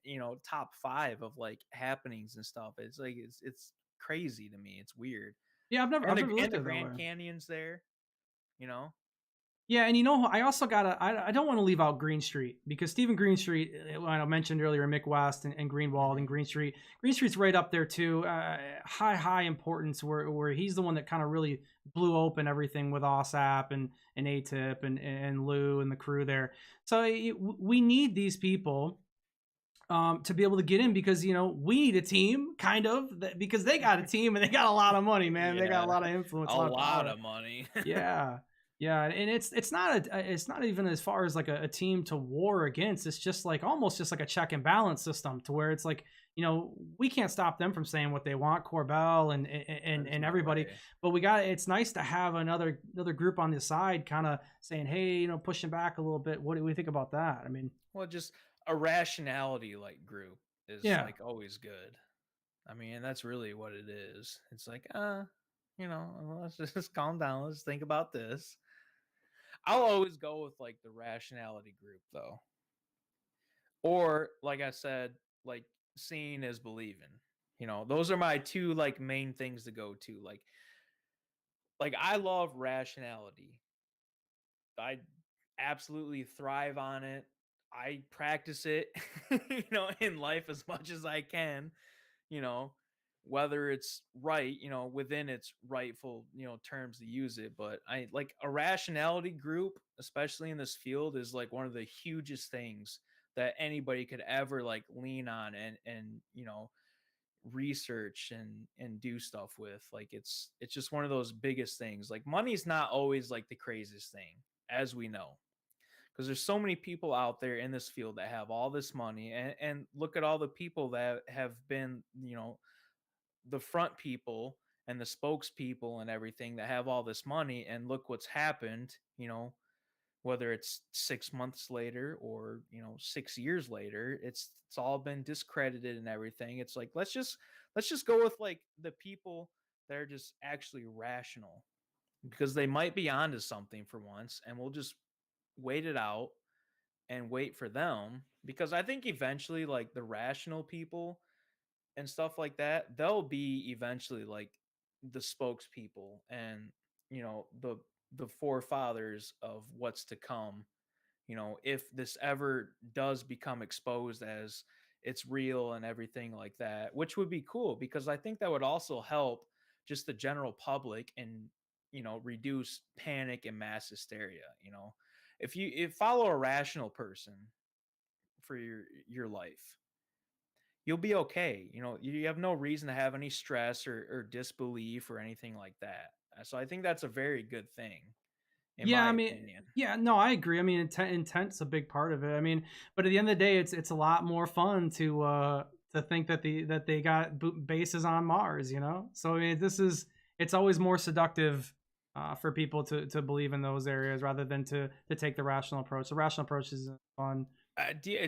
top 5 of like happenings and stuff. It's like it's crazy to me. It's weird. yeah, And I've the never and looked the at it that Grand way. Canyon's there, you know. Yeah, and I also gotta. I don't want to leave out Green Street because Stephen Green Street, I mentioned earlier, Mick West and Greenwald and Mhm. Green Street. Green Street's right up there too. High importance where he's the one that kind of really blew open everything with OSAP and ATIP and Lou and the crew there. So we need these people to be able to get in because we need a team kind of because they got a team and they got a lot of money, man. They got a Yeah, lot of influence, a a lot of lot power. of money. Yeah. Yeah, and it's not even as far as like a team to war against. It's just like almost just like a check and balance system to where it's like, we can't stop them from saying what they want, Corbell There's and no everybody, way. but it's nice to have another group on the side kind of saying, "Hey, pushing back a little bit. What do we think about that?" I mean, Well, just a rationality like group is yeah. like always good. I mean, that's really what it is. It's like, let's just calm down. Let's think about this. I'll always go with like the rationality group though. Or like I said, like seeing is believing. Those are my two like main things to go to. Like I love rationality. I absolutely thrive on it. I practice it, in life as much as I can, you know, whether it's right, within its rightful, terms to use it. But I like a rationality group, especially in this field, is like one of the hugest things that anybody could ever like lean on and research and do stuff with. Like it's just one of those biggest things. Like money's not always like the craziest thing, as we know, because there's so many people out there in this field that have all this money, and look at all the people that have been, the front people and the spokespeople and everything that have all this money, and look what's happened, whether it's 6 months later or 6 years later, it's all been discredited and everything. It's like let's just go with like the people that are just actually rational, because they might be onto something for once, and we'll just wait it out and wait for them, because I think eventually like the rational people and stuff like that, they'll be eventually like the spokespeople and the forefathers of what's to come, if this ever does become exposed as it's real and everything like that, which would be cool, because I think that would also help just the general public and reduce panic and mass hysteria. If follow a rational person for your life, you'll be okay. You have no reason to have any stress or disbelief or anything like that. So I think that's a very good thing, in Yeah, my I mean, opinion. yeah, no, I agree. I mean, intent's a big part of it. I mean, but at the end of the day, it's a lot more fun to think that they got bases on Mars, you know. So I mean, it's always more seductive for people to believe in those areas rather than to take the rational approach. The rational approach is fun.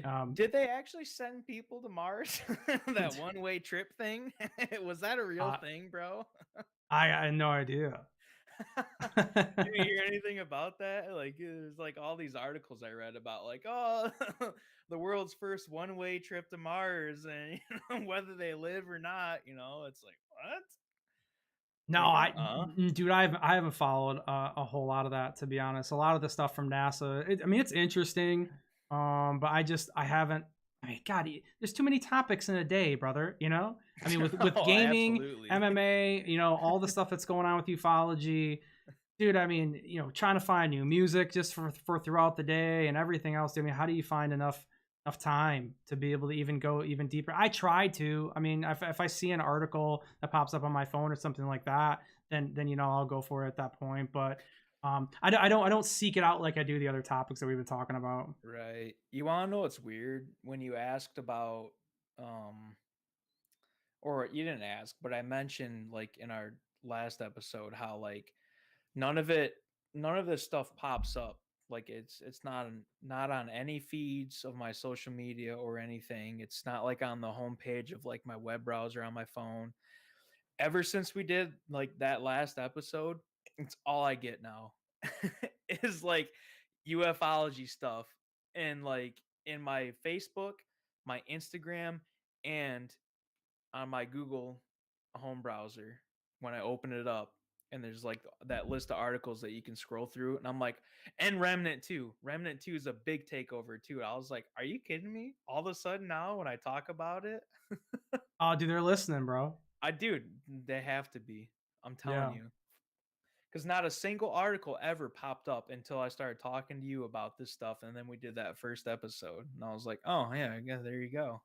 Um, Did they actually send people to Mars? That one-way trip thing? Was that a real uh, thing, bro? I had no idea. Did you hear anything about that? Like, there's like all these articles I read about, like, oh, the world's first one-way trip to Mars, and whether they live or not. It's like, what? No, Like, dude, I haven't followed a whole lot of that, to be honest. A lot of the stuff from NASA, I mean, it's interesting, but I haven't. I mean, God, there's too many topics in a day, brother. You know, I mean, with Oh, gaming, absolutely. MMA, all the stuff that's going on with ufology, dude. I mean, trying to find new music just for throughout the day and everything else. I mean, how do you find enough time to be able to even go even deeper? I try to. I mean, if I see an article that pops up on my phone or something like that, then I'll go for it at that point. But I don't seek it out like I do the other topics that we've been talking about. Right. You want to know what's weird? When you asked about, um, or you didn't ask, but I mentioned like in our last episode how like none of it, none of this stuff pops up. Like it's not on any feeds of my social media or anything. It's not like on the homepage of like my web browser on my phone. Ever since we did like that last episode, it's all I get now. Is like ufology stuff, and like in my Facebook, my Instagram, and on my Google home browser when I open it up, and there's like that list of articles that you can scroll through, and I'm like, and Remnant 2. Remnant 2 is a big takeover too. I was like, are you kidding me? All of a sudden now when I talk about it, Oh, dude, they're listening, bro. dude, they have to be. I'm telling Yeah. you. Because not a single article ever popped up until I started talking to you about this stuff, and then we did that first episode, and I was like, oh yeah, there you go.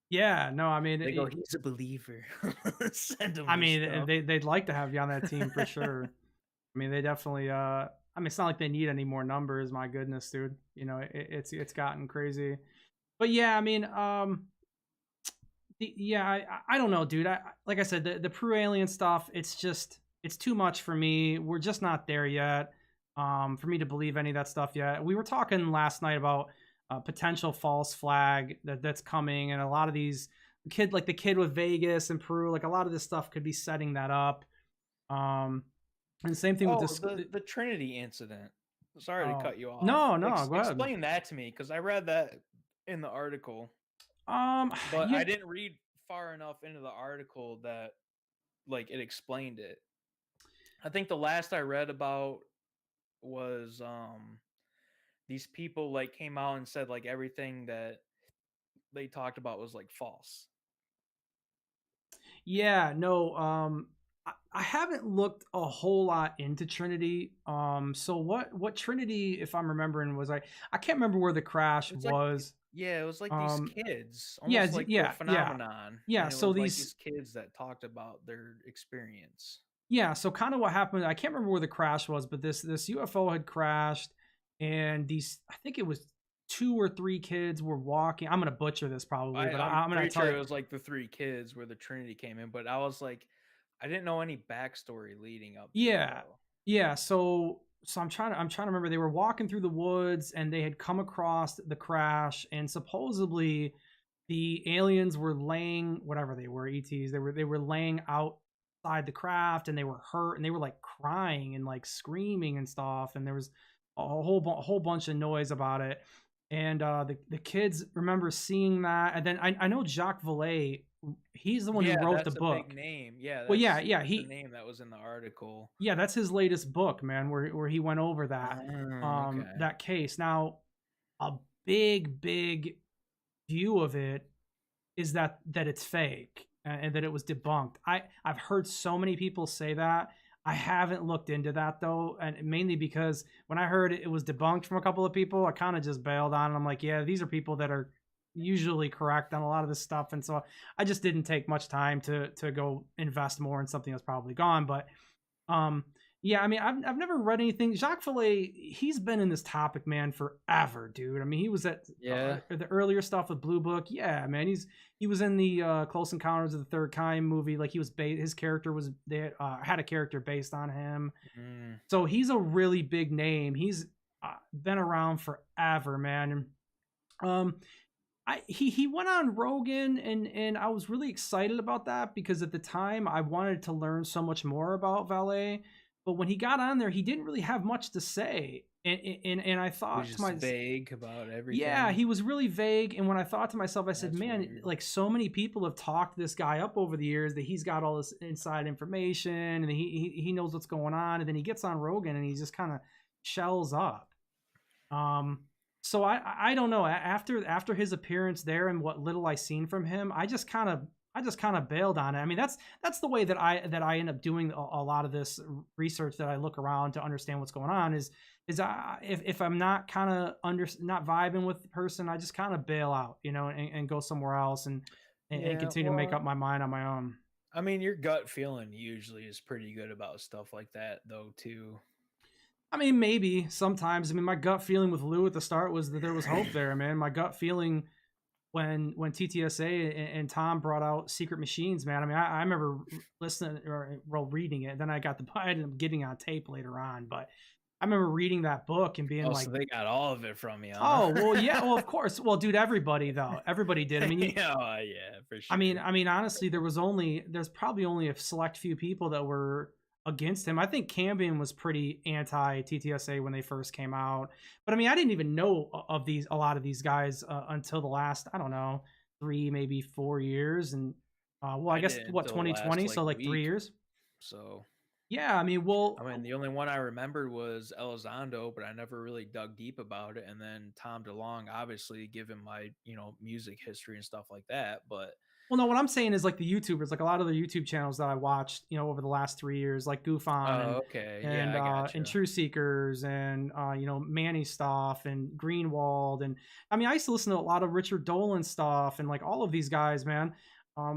Yeah. No, I mean, They go, he's a believer. Send him I this mean, stuff. they'd like to have you on that team for sure. I mean, they definitely. I mean, it's not like they need any more numbers. My goodness, dude. It's gotten crazy. But yeah, I mean, yeah, I don't know, dude. Like I said, the Peru alien stuff. It's too much for me. We're just not there yet. For me to believe any of that stuff yet. We were talking last night about potential false flag that's coming, and a lot of these like the kid with Vegas and Peru, like a lot of this stuff could be setting that up. Um, and the same thing with Oh, this. the Trinity incident. Sorry to Oh, cut you off. no, no, go ahead. Explain that to me, because I read that in the article, Um, but I you, didn't read far enough into the article that like it explained it. I think the last I read about was these people like came out and said like everything that they talked about was like false. yeah, no, I haven't looked a whole lot into Trinity. So what Trinity, if I'm remembering, was I can't remember where the crash It's like, was. yeah, it was like these Um, kids, yeah, almost like the yeah, phenomenon, yeah. and it So was like these, these kids that talked about their experience. yeah, so kind of what happened. I can't remember where the crash was, but this UFO had crashed, and these, I think it was. 2 or 3 kids were walking. I'm gonna butcher this probably, but I'm I'm gonna pretty tell sure you. it was like the three kids where the Trinity came in, but I was like, I didn't know any backstory leading up to it Yeah, though. yeah. So I'm trying to remember. They were walking through the woods and they had come across the crash, and supposedly the aliens were laying whatever they were, ETs. They were laying outside the craft, and they were hurt, and they were like crying and like screaming and stuff. And there was a whole bunch of noise about it. And the kids remember seeing that. And then I know Jacques Vallée. He's the one who Yeah, wrote the that's a big book. name. Yeah, Well, yeah, that's yeah. the name that was in the article. Yeah, that's his latest book, man, where he went over that Okay. that case. Now, a big view of it is that it's fake and that it was debunked. I've heard so many people say that. I haven't looked into that though, and mainly because when I heard it was debunked from a couple of people, I kind of just bailed on it. I'm like, yeah, these are people that are usually correct on a lot of this stuff, and so I just didn't take much time to go invest more in something that's probably gone. But um, yeah, I mean, I've never read anything. Jacques Vallée, he's been in this topic, man, forever, dude. I mean, he was at Yeah. the earlier stuff with Blue Book. Yeah, man, he was in the Close Encounters of the Third Kind movie. Like he was his character was they had a character based on him. Mm. So he's a really big name. He's been around forever, man. And, he went on Rogan, and I was really excited about that because at the time I wanted to learn so much more about Valet, but when he got on there, he didn't really have much to say, and I He was thought to just myself, vague about yeah, everything. he was really vague, and when I thought to myself, I said, That's man, weird. like so many people have talked this guy up over the years that he's got all this inside information and he knows what's going on, and then he gets on Rogan and he just kind of shells up. Um, so I don't know. After his appearance there and what little I seen from him, I just kind of bailed on it. I mean, that's the way that I end up doing a lot of this research, that I look around to understand what's going on. If I'm not kind of not vibing with the person, I just kind of bail out, and go somewhere else, and Yeah, continue to make well, up my mind on my own. I mean, your gut feeling usually is pretty good about stuff like that, though, too. I mean, maybe sometimes. I mean, my gut feeling with Lou at the start was that there was hope there, man. My gut feeling when TTSA and Tom brought out Secret Machines, man. I mean, I remember listening or reading it. Then I ended up getting on tape later on, but I remember reading that book and being Oh, like, so they got all of it from you, huh? "Oh, well, yeah, well, of course, well, dude, everybody did." I mean, Yeah, yeah, for I mean, sure. honestly, there's probably only a select few people that were against him. I think Cambion was pretty anti TTSA when they first came out, but I mean, I didn't even know of a lot of these guys until the last, I don't know, 3 maybe 4 years, and well, I I guess did what, until the last 2020, so like like 3 week. years. So, Yeah, I mean, well, I mean, the only one I remembered was Elizondo, but I never really dug deep about it. And then Tom DeLonge, obviously, given my music history and stuff like that. But no, what I'm saying is like the YouTubers, like a lot of the YouTube channels that I watched, over the last 3 years, like Goof On oh, okay, yeah, and I and gotcha. True Seekers and Manny stuff and Greenwald, and I mean I used to listen to a lot of Richard Dolan stuff and like all of these guys, man.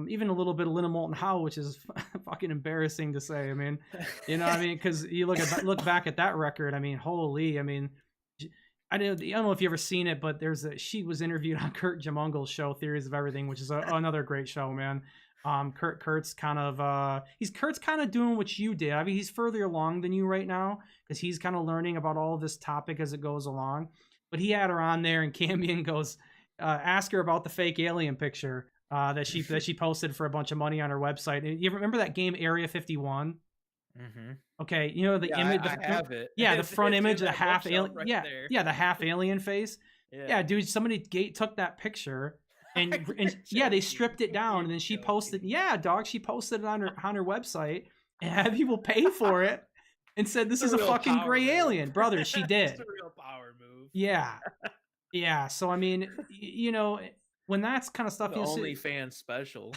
Even a little bit of Linda Moulton Howe, which is fucking embarrassing to say. I mean, what I mean, because you look back at that record. I mean, holy, I mean, I don't know if you ever seen it, but she was interviewed on Kurt Jamungel's show Theories of Everything, which is another great show, man. Kurt's kind of doing what you did. I mean, he's further along than you right now because he's kind of learning about all of this topic as it goes along. But he had her on there, and Cambion goes, ask her about the fake alien picture that she posted for a bunch of money on her website. And you remember that game Area 51? Mm-hmm. Okay, the Yeah, image, I have it. yeah, the It's front it's in image, the that half bookshelf alien, right yeah, there. yeah, the half alien face. Yeah, Yeah. dude, somebody took that picture and You're yeah, they joking. stripped it down, and then she You're posted, joking. yeah, dog, she posted it on her website and had people pay for it and said this It's is a a real fucking power gray move. alien, brother. She It's did. a real power move. Yeah, yeah. So I mean, when that's kind of stuff The you see, OnlyFans special.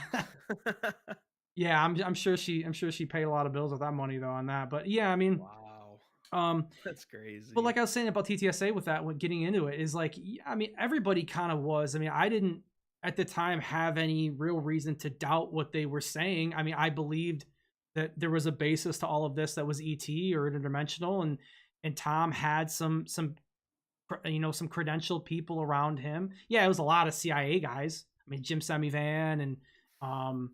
yeah, I'm sure she paid a lot of bills with that money though on that, but yeah, I mean, Wow, um. that's But crazy. like I was saying about TTSA with that, when getting into it is like, I mean, everybody kind of was. I mean, I didn't at the time have any real reason to doubt what they were saying. I mean, I believed that there was a basis to all of this that was ET or interdimensional, and Tom had some some credentialed people around him. Yeah, it was a lot of CIA guys. I mean, Jim Semivan and um,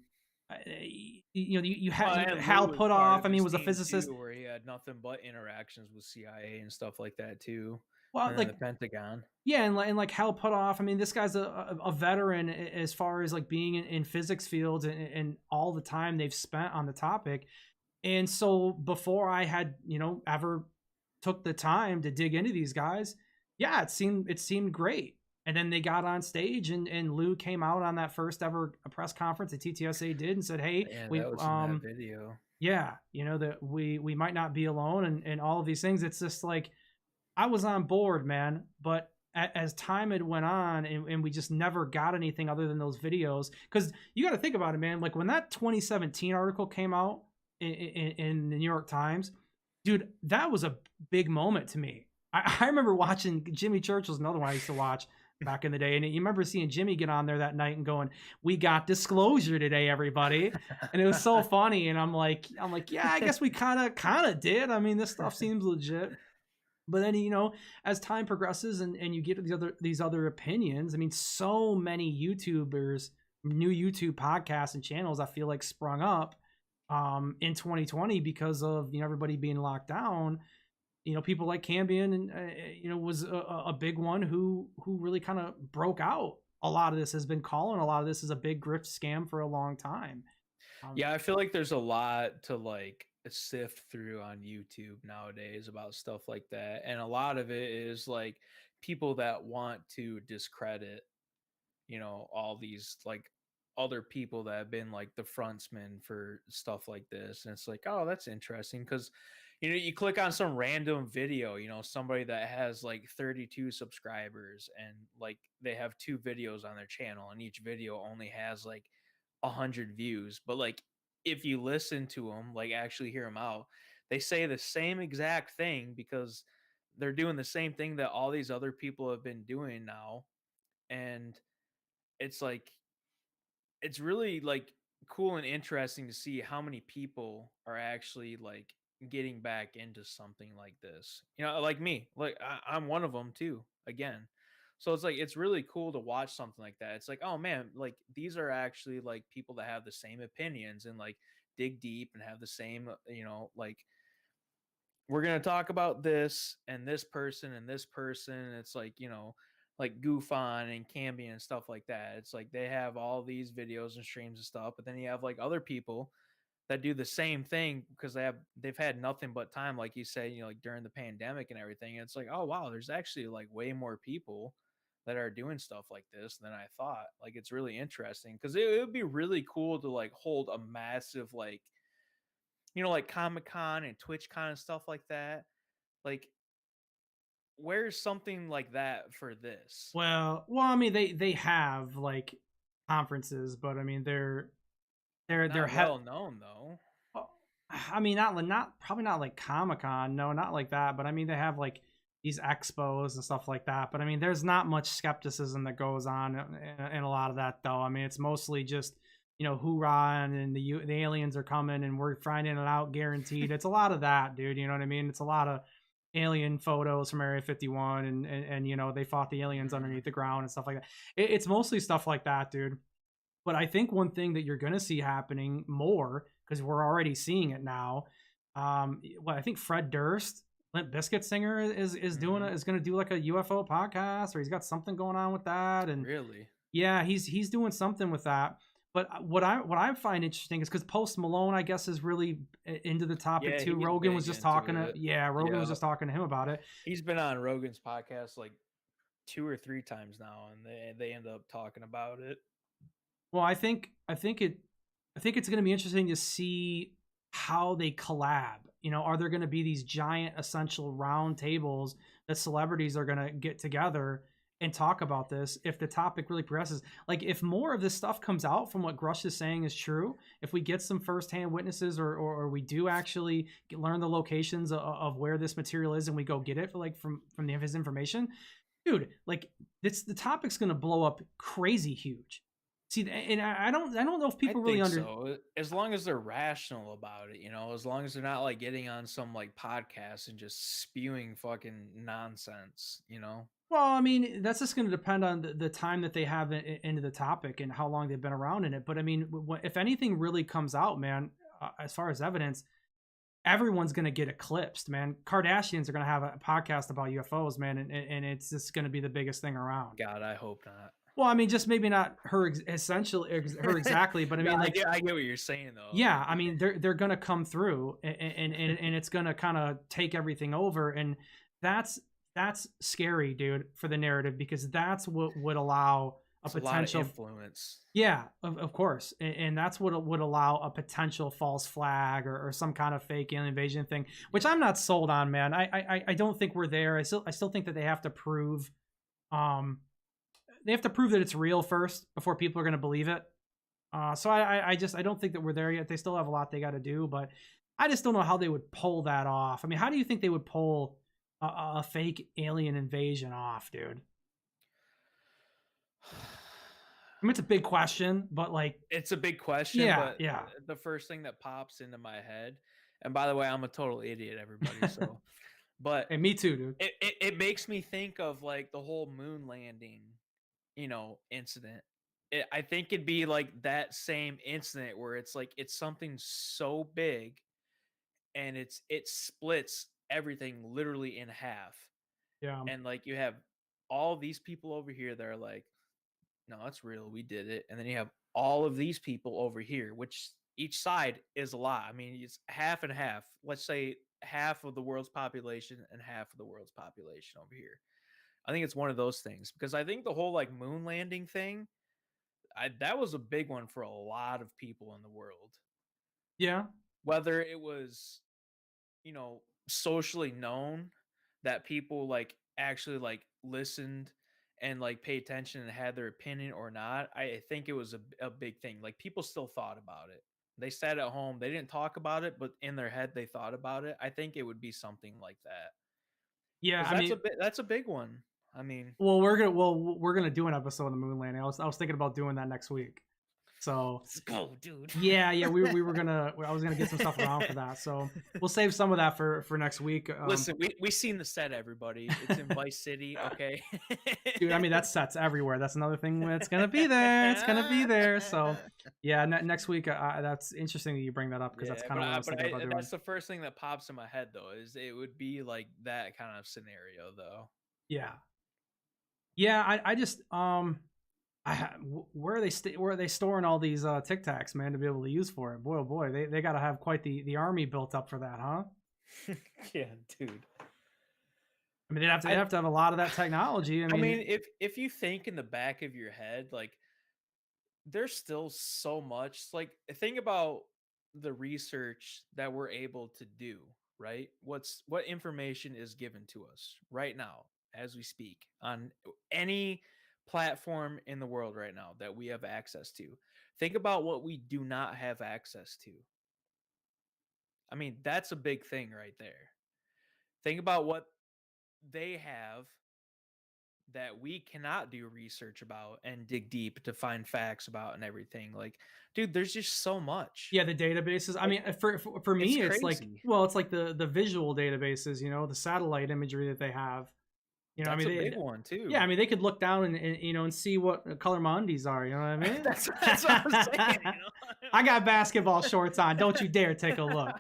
you Well, had and Hal Lou was part Puthoff. of I mean, his was a team physicist. too, where he had nothing but interactions with CIA and stuff like that too, Well, and then the like Pentagon. yeah, and like Hal Puthoff. I mean, this guy's a veteran as far as like being in physics fields and all the time they've spent on the topic. And so before I had, ever took the time to dig into these guys, yeah, it seemed great. And then they got on stage and Lou came out on that first ever press conference that TTSA did and said, "Hey, And we that was in that video. yeah, that we might not be alone and all of these things." It's just like I was on board, man, but as time had went on and we just never got anything other than those videos, because you got to think about it, man. Like when that 2017 article came out in the New York Times, dude, that was a big moment to me. I remember watching Jimmy Churchill's another one I used to watch back in the day, and you remember seeing Jimmy get on there that night and going, "We got disclosure today, everybody," and it was so funny. And I'm like, yeah, I guess we kind of did. I mean, this stuff seems legit. But then, as time progresses and you get these other opinions, I mean, so many YouTubers, new YouTube podcasts and channels, I feel like sprung up in 2020 because of everybody being locked down. People like Cambion and was a big one who really kind of broke out. A lot of this has been calling. A lot of this is a big grift scam for a long time. Yeah, I feel like there's a lot to like sift through on YouTube nowadays about stuff like that. And a lot of it is like people that want to discredit, all these like other people that have been like the frontsmen for stuff like this. And it's like, oh, that's interesting because you click on some random video, somebody that has like 32 subscribers and like they have two videos on their channel and each video only has like 100 views, but like if you listen to them, like actually hear them out, they say the same exact thing because they're doing the same thing that all these other people have been doing now. And it's like it's really like cool and interesting to see how many people are actually like getting back into something like this. Like me, like I'm one of them too. Again, so it's like it's really cool to watch something like that. It's like, oh man, like these are actually like people that have the same opinions and like dig deep and have the same, like we're going to talk about this and this person and this person. And it's like, like Goof On and Cambion and stuff like that. It's like they have all these videos and streams and stuff, but then you have like other people that do the same thing because they've had nothing but time, like you say, like during the pandemic and everything. And it's like, oh wow, there's actually like way more people that are doing stuff like this than I thought. Like it's really interesting because it would be really cool to like hold a massive like like Comic-Con and TwitchCon and stuff like that. Like, where's something like that for this? Well, I mean, they have like conferences, but I mean, they're Not well known though. I mean, not probably not like Comic Con, no, not like that. But I mean, they have like these expos and stuff like that. But I mean, there's not much skepticism that goes on in a lot of that, though. I mean, it's mostly just hoorah and the aliens are coming and we're finding it out guaranteed. It's a lot of that, dude. You know what I mean? It's a lot of alien photos from Area 51 and they fought the aliens underneath the ground and stuff like that. It's mostly stuff like that, dude. But I think one thing that you're going to see happening more, because we're already seeing it now, I think Fred Durst, Limp Bizkit singer, is doing is going to do like a UFO podcast, or he's got something going on with that. And really, yeah, he's doing something with that. But what I find interesting is because Post Malone, I guess, is really into the topic yeah, too. he's Rogan was big just into talking to it. Rogan was Yeah, just talking to him about it. he's been on Rogan's podcast like 2 or 3 times now, and they end up talking about it. Well, I think it's going to be interesting to see how they collab. Are there going to be these giant essential round tables that celebrities are going to get together and talk about this if the topic really progresses? Like if more of this stuff comes out from what Grush is saying is true, if we get some firsthand witnesses or we do actually learn the locations of where this material is and we go get it from his information, dude, like the topic's going to blow up crazy huge. See, and I don't know if I people really think under. so. As long as they're rational about it, as long as they're not like getting on some like podcast and just spewing fucking nonsense. Well, I mean, that's just going to depend on the time that they have into the topic and how long they've been around in it. But I mean, if anything really comes out, man, as far as evidence, everyone's going to get eclipsed, man. Kardashians are going to have a podcast about UFOs, man, and it's just going to be the biggest thing around. God, I hope not. Well, I mean, just maybe not her essentially her exactly, but I No, mean, I like, get what you're saying though. yeah, Like, I mean, they're gonna come through, and it's gonna kind of take everything over, and that's that's scary, dude, for the narrative because that's what would allow a it's a lot of potential. influence. Yeah, of course, and that's what would allow a potential false flag or some kind of fake alien invasion thing, which I'm not sold on, man. I don't think we're there. I still think that um they have to prove that it's real first before people are going to believe it. So I don't think that we're there yet. They still have a lot they got to do, but I just don't know how they would pull that off. I mean, how do you think they would pull a fake alien invasion off, dude? I mean, it's a big question, but like, It's a big question, yeah, but yeah. the first thing that pops into my head, and by the way, I'm a total idiot, everybody. So, but Hey, me too, dude. it makes me think of like the whole moon landing, incident. I think it'd be like that same incident where it's like it's something so big and it splits everything literally in half. Yeah, And like you have all these people over here that are like, no, it's real, we did it. And then you have all of these people over here, which each side is a lot. I mean, it's half and half. Let's say half of the world's population and half of the world's population over here. I think it's one of those things because I think the whole like moon landing thing, that was a big one for a lot of people in the world. yeah, Whether it was, socially known that people like actually like listened and like pay attention and had their opinion or not, I think it was a big thing. Like people still thought about it. They sat at home, they didn't talk about it, but in their head they thought about it. I think it would be something like that. yeah. Because I mean, that's a big one. I mean, well, we're gonna do an episode on the moon landing. I was thinking about doing that next week. So let's go, dude. yeah, we were gonna. I was gonna get some stuff around for that. So we'll save some of that for next week. Listen, we seen the set, everybody. It's in Vice City, okay? Dude, I mean that sets everywhere. That's another thing that's gonna be there. It's gonna be there. So yeah, next week. That's interesting that you bring that up because that's Yeah, kind of what I was thinking about doing. that's the first thing that pops in my head though. Is it would be like that kind of scenario though. Yeah, yeah. I just where are they where are they storing all these Tic Tacs, man, to be able to use for it? Boy, oh boy, they got to have quite the army built up for that, huh? Yeah, dude. I mean, they have to have a lot of that technology. I I mean, mean, if you think in the back of your head, like there's still so much. Like think about the research that we're able to do, right? What information is given to us right now as we speak on any platform in the world right now that we have access to. Think about what we do not have access to. I mean, that's a big thing right there. Think about what they have that we cannot do research about and dig deep to find facts about and everything. Like, dude, there's just so much. yeah, the databases. I Like, mean, for it's me, it's like, crazy. well, it's like the visual databases. The satellite imagery that they have. I That's mean, a big one yeah, too. I mean, they could look down and see what color my undies are. You know what I mean? That's what I'm saying. I got basketball shorts on. Don't you dare take a look.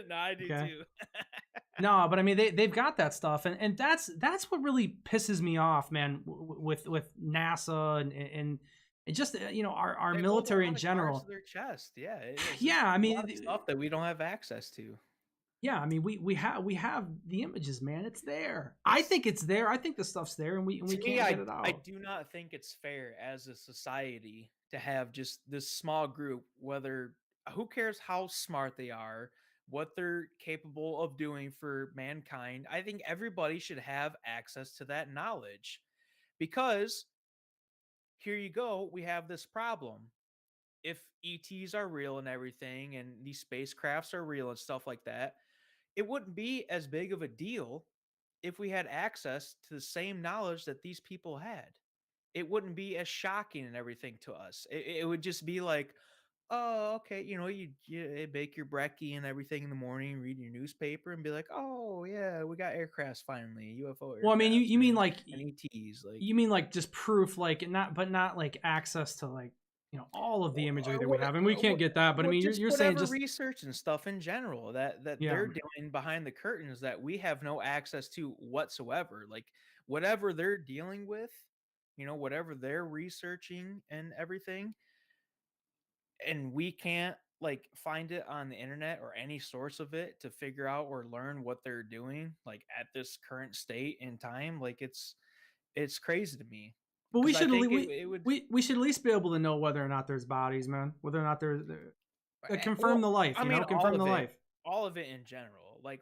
No, I do Okay. too. No, but I mean they've got that stuff, and that's what really pisses me off, man. With NASA and just our They hold a military lot in of cards to general. their chest. Yeah, it is. There's Yeah, I a lot mean, of stuff that we don't have access to. yeah, I mean we have the images, man. It's there. I It's think it's there. I think the stuff's there, and we to me, can't get it I out. do not think it's fair as a society to have just this small group, whether who cares how smart they are, what they're capable of doing for mankind. I think everybody should have access to that knowledge because here you go, we have this problem. If ETs are real and everything, and these spacecrafts are real and stuff like that, it wouldn't be as big of a deal if we had access to the same knowledge that these people had. it wouldn't be as shocking and everything to us. It would just be like, oh, okay, you bake your brekkie and everything in the morning, read your newspaper, and be like, oh yeah, we got aircrafts finally, UFO Well, I mean, aircrafts you mean like and ETs, like you mean like just proof, like not like access to like all of the imagery that we have, and we can't get that. But I mean, just you're saying whatever just research and stuff in general that yeah. they're doing behind the curtains that we have no access to whatsoever. Like whatever they're dealing with, whatever they're researching and everything, and we can't like find it on the internet or any source of it to figure out or learn what they're doing like at this current state in time. Like it's crazy to me But we because I should think it would. we should at least be able to know whether or not there's bodies, man. Whether or not there's confirm Well, the life, I mean, confirm the life. all of it in general. Like,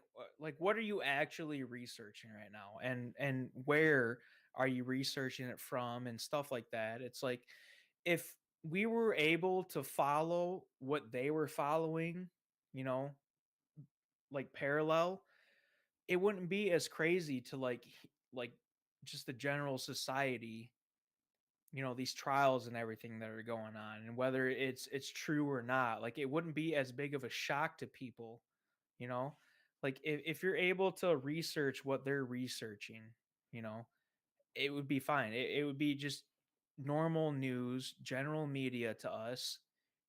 what are you actually researching right now, and where are you researching it from, and stuff like that. It's like if we were able to follow what they were following, you know, like parallel, it wouldn't be as crazy to like just the general society, these trials and everything that are going on, and whether it's true or not, like it wouldn't be as big of a shock to people, you know like if you're able to research what they're researching, you know it would be fine. It would be just normal news, general media to us,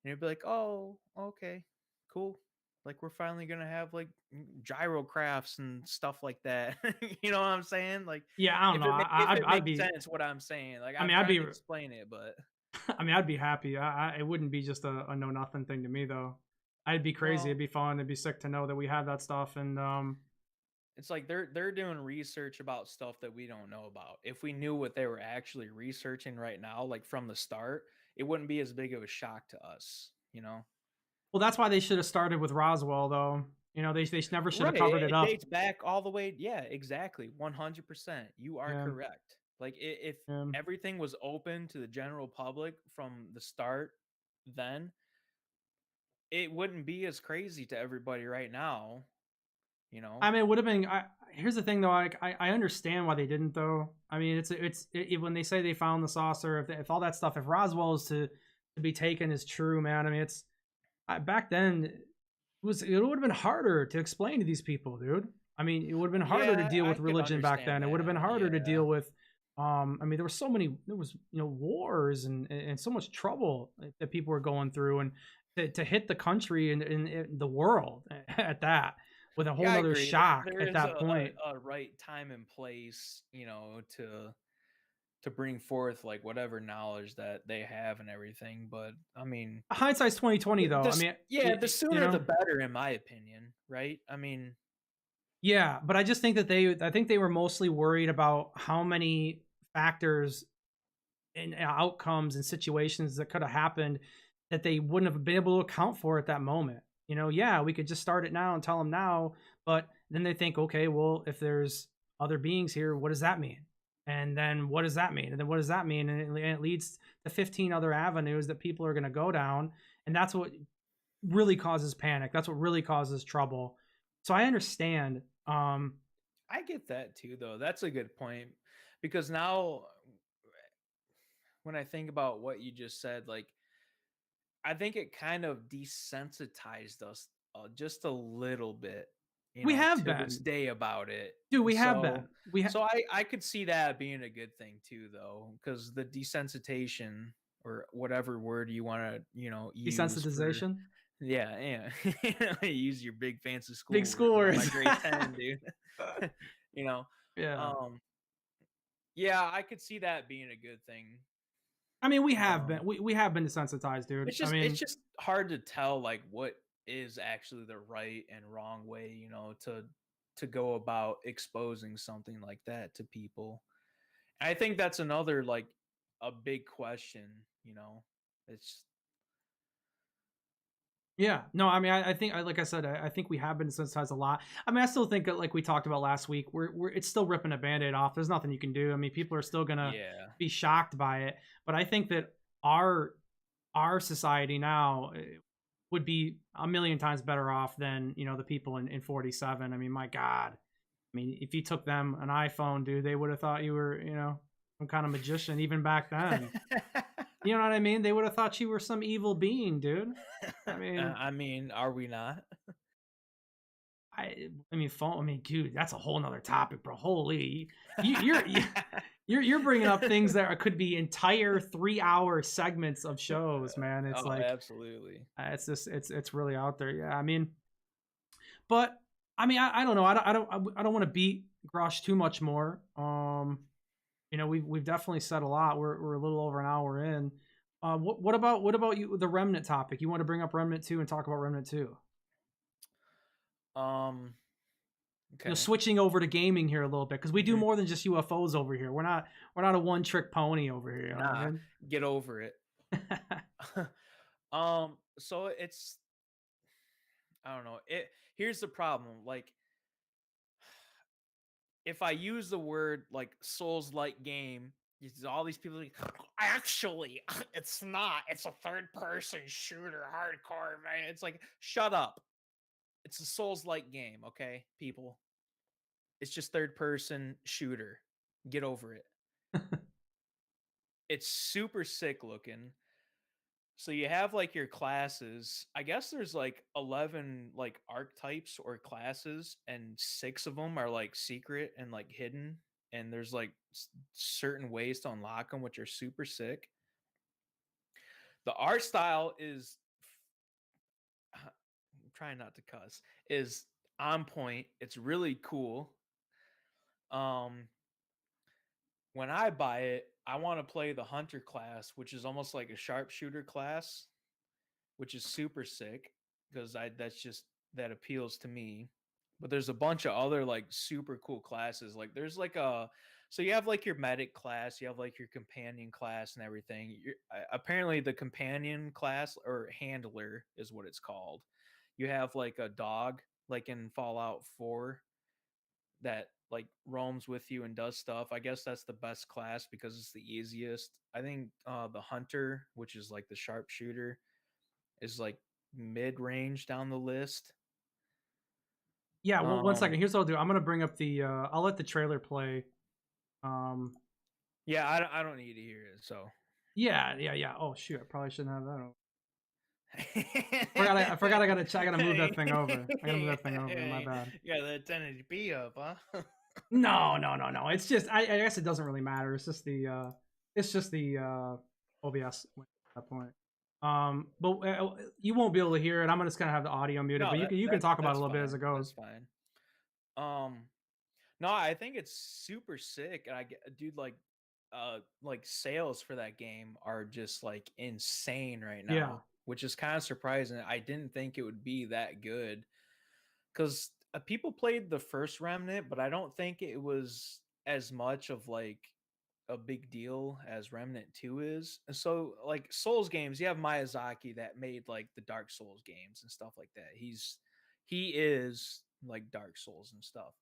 and it'd be like, oh, okay, cool. Like we're finally gonna have like gyrocrafts and stuff like that. You know what I'm saying? Like Yeah, I don't know. if it I'd makes be. sense what I'm saying. Like I I'm mean, I'd trying be. to explain it, but I mean, I'd be happy. It wouldn't be just a know nothing thing to me though. I'd be crazy. It'd well, be fun. It'd be sick to know that we have that stuff. And it's like they're doing research about stuff that we don't know about. If we knew what they were actually researching right now, like from the start, it wouldn't be as big of a shock to us. well, that's why they should have started with Roswell though. They never should have Right. covered it It up. dates back all the way. Yeah, exactly. 100%. You are Yeah. correct. Like if Yeah. everything was open to the general public from the start, then it wouldn't be as crazy to everybody right now, you know? I mean, it would have been. Here's the thing, though. I understand why they didn't, though. I mean, when they say they found the saucer, if all that stuff, if Roswell is to be taken as true, man. I mean, back then it would have been harder to explain to these people, dude. I mean, it would have been harder to Yeah, deal I with could religion back then. understand It would have been that. harder to Yeah. deal with. I mean, there was wars and so much trouble that people were going through, and to hit the country and the world at that with a whole Yeah, I nother agree. shock There at is that point. a right time and place, to bring forth like whatever knowledge that they have and everything. But I mean, Hindsight's 2020, though. I this mean, yeah, the sooner the better, in my opinion, right? I mean, yeah, but I just think that I think they were mostly worried about how many factors and outcomes and situations that could have happened that they wouldn't have been able to account for at that moment. Yeah, we could just start it now and tell them now, but then they think, okay, well, if there's other beings here, what does that mean? And then what does that mean? And then what does that mean? And it leads to 15 other avenues that people are going to go down. And that's what really causes panic. That's what really causes trouble. So I understand. I get that too, though. That's a good point because now when I think about what you just said, like I think it kind of desensitized us just a little bit, We have to this been, day about it. dude. We have So, been. I could see that being a good thing too, though, because the desensitization or whatever word you want to, use for, Desensitization. yeah, use your big fancy school Big school word, my words. grade 10, dude. you know, Yeah. yeah, I could see that being a good thing. I mean, we have been. We have been desensitized, dude. It's just I mean, it's just hard to tell like what is actually the right and wrong way, to go about exposing something like that to people. And I think that's another like a big question. It's yeah. No, I mean, I think, like I said, I think we have been desensitized a lot. I mean, I still think that, like we talked about last week, it's still ripping a Band-Aid off. There's nothing you can do. I mean, people are still gonna yeah. be shocked by it. But I think that our society now would be a million times better off than the people in 47. I mean, my God. I mean, if you took them an iPhone, dude, they would have thought you were some kind of magician even back then. You know what I mean? They would have thought you were some evil being, dude. I mean, I mean, are we not? phone. I mean, dude, that's a whole nother topic, bro. Holy, you're you're bringing up things that could be entire 3-hour segments of shows, man. It's Oh, like, absolutely. it's just it's really out there. Yeah, I mean, but I mean, I don't know. I don't want to beat Grosh too much more. We've definitely said a lot. We're a little over an hour in. What about you? The Remnant topic. You want to bring up Remnant 2 and talk about Remnant 2? Um, okay. Switching over to gaming here a little bit, because we do Mhm. more than just UFOs over here. We're not a one trick pony over here. You know what I Nah, mean? get over it. So it's I don't know. Here's the problem. Like if I use the word like Souls like game, all these people like, actually, it's not. It's a third person shooter, hardcore, man. It's like, shut up. It's a Souls like game, okay, people. It's just third person shooter. Get over it. It's super sick looking. So you have like your classes. I guess there's like 11 like archetypes or classes, and 6 of them are like secret and like hidden. And there's like certain ways to unlock them, which are super sick. The art style is, I'm trying not to cuss, is on point. It's really cool. Um, when I buy it, I want to play the hunter class, which is almost like a sharpshooter class, which is super sick because I that's just that appeals to me. But there's a bunch of other like super cool classes. Like there's like a so you have like your medic class, you have like your companion class and everything. Apparently the companion class or handler is what it's called. You have like a dog like in Fallout 4 that like roams with you and does stuff. I guess that's the best class because it's the easiest. I think the hunter, which is like the sharpshooter, is like mid range down the list. Yeah. Well, one second. Um, Here's what I'll do. I'm gonna bring up the. I'll let the trailer play. Um. yeah, I don't need to hear it. So Yeah. Yeah. Yeah. Oh shoot! I probably shouldn't have that. I forgot. I gotta move that thing over. I gotta move that thing over. My bad. yeah, that 1080p up, huh? No, no, no, no. It's just I guess it doesn't really matter. It's just the OBS at that point. But you won't be able to hear it. I'm just gonna have the audio muted, no, but you can talk about it a little bit as it that's goes. fine. Um, no, I think it's super sick, and dude, like sales for that game are just like insane right Yeah, now, which is kind of surprising. I didn't think it would be that good because people played the first Remnant, but I don't think it was as much of like a big deal as Remnant 2 is. And so like Souls games, you have Miyazaki that made like the Dark Souls games and stuff like that. He is like Dark Souls and stuff.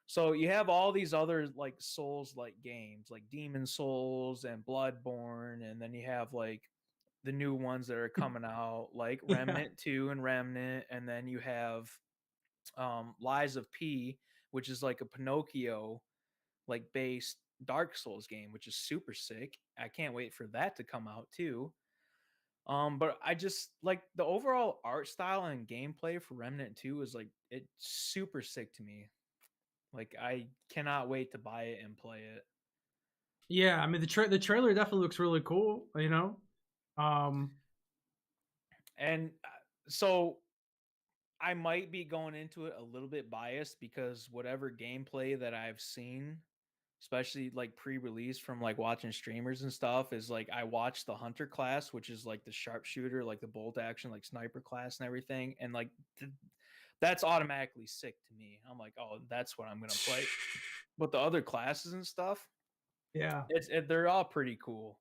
So you have all these other like Souls like games like Demon Souls and Bloodborne, and then you have like the new ones that are coming out like yeah, Remnant 2 and Remnant, and then you have Lies of P, which is like a Pinocchio like based Dark Souls game, which is super sick. I can't wait for that to come out too. But I just like the overall art style and gameplay for Remnant 2 is like it's super sick to me. Like I cannot wait to buy it and play it. yeah. I mean the trailer definitely looks really cool. Um, And so I might be going into it a little bit biased because whatever gameplay that I've seen, especially like pre-release from like watching streamers and stuff, is like I watched the hunter class, which is like the sharpshooter, like the bolt action, like sniper class and everything, and like that's automatically sick to me. I'm like, oh, that's what I'm gonna play. But the other classes and stuff, yeah, they're all pretty cool.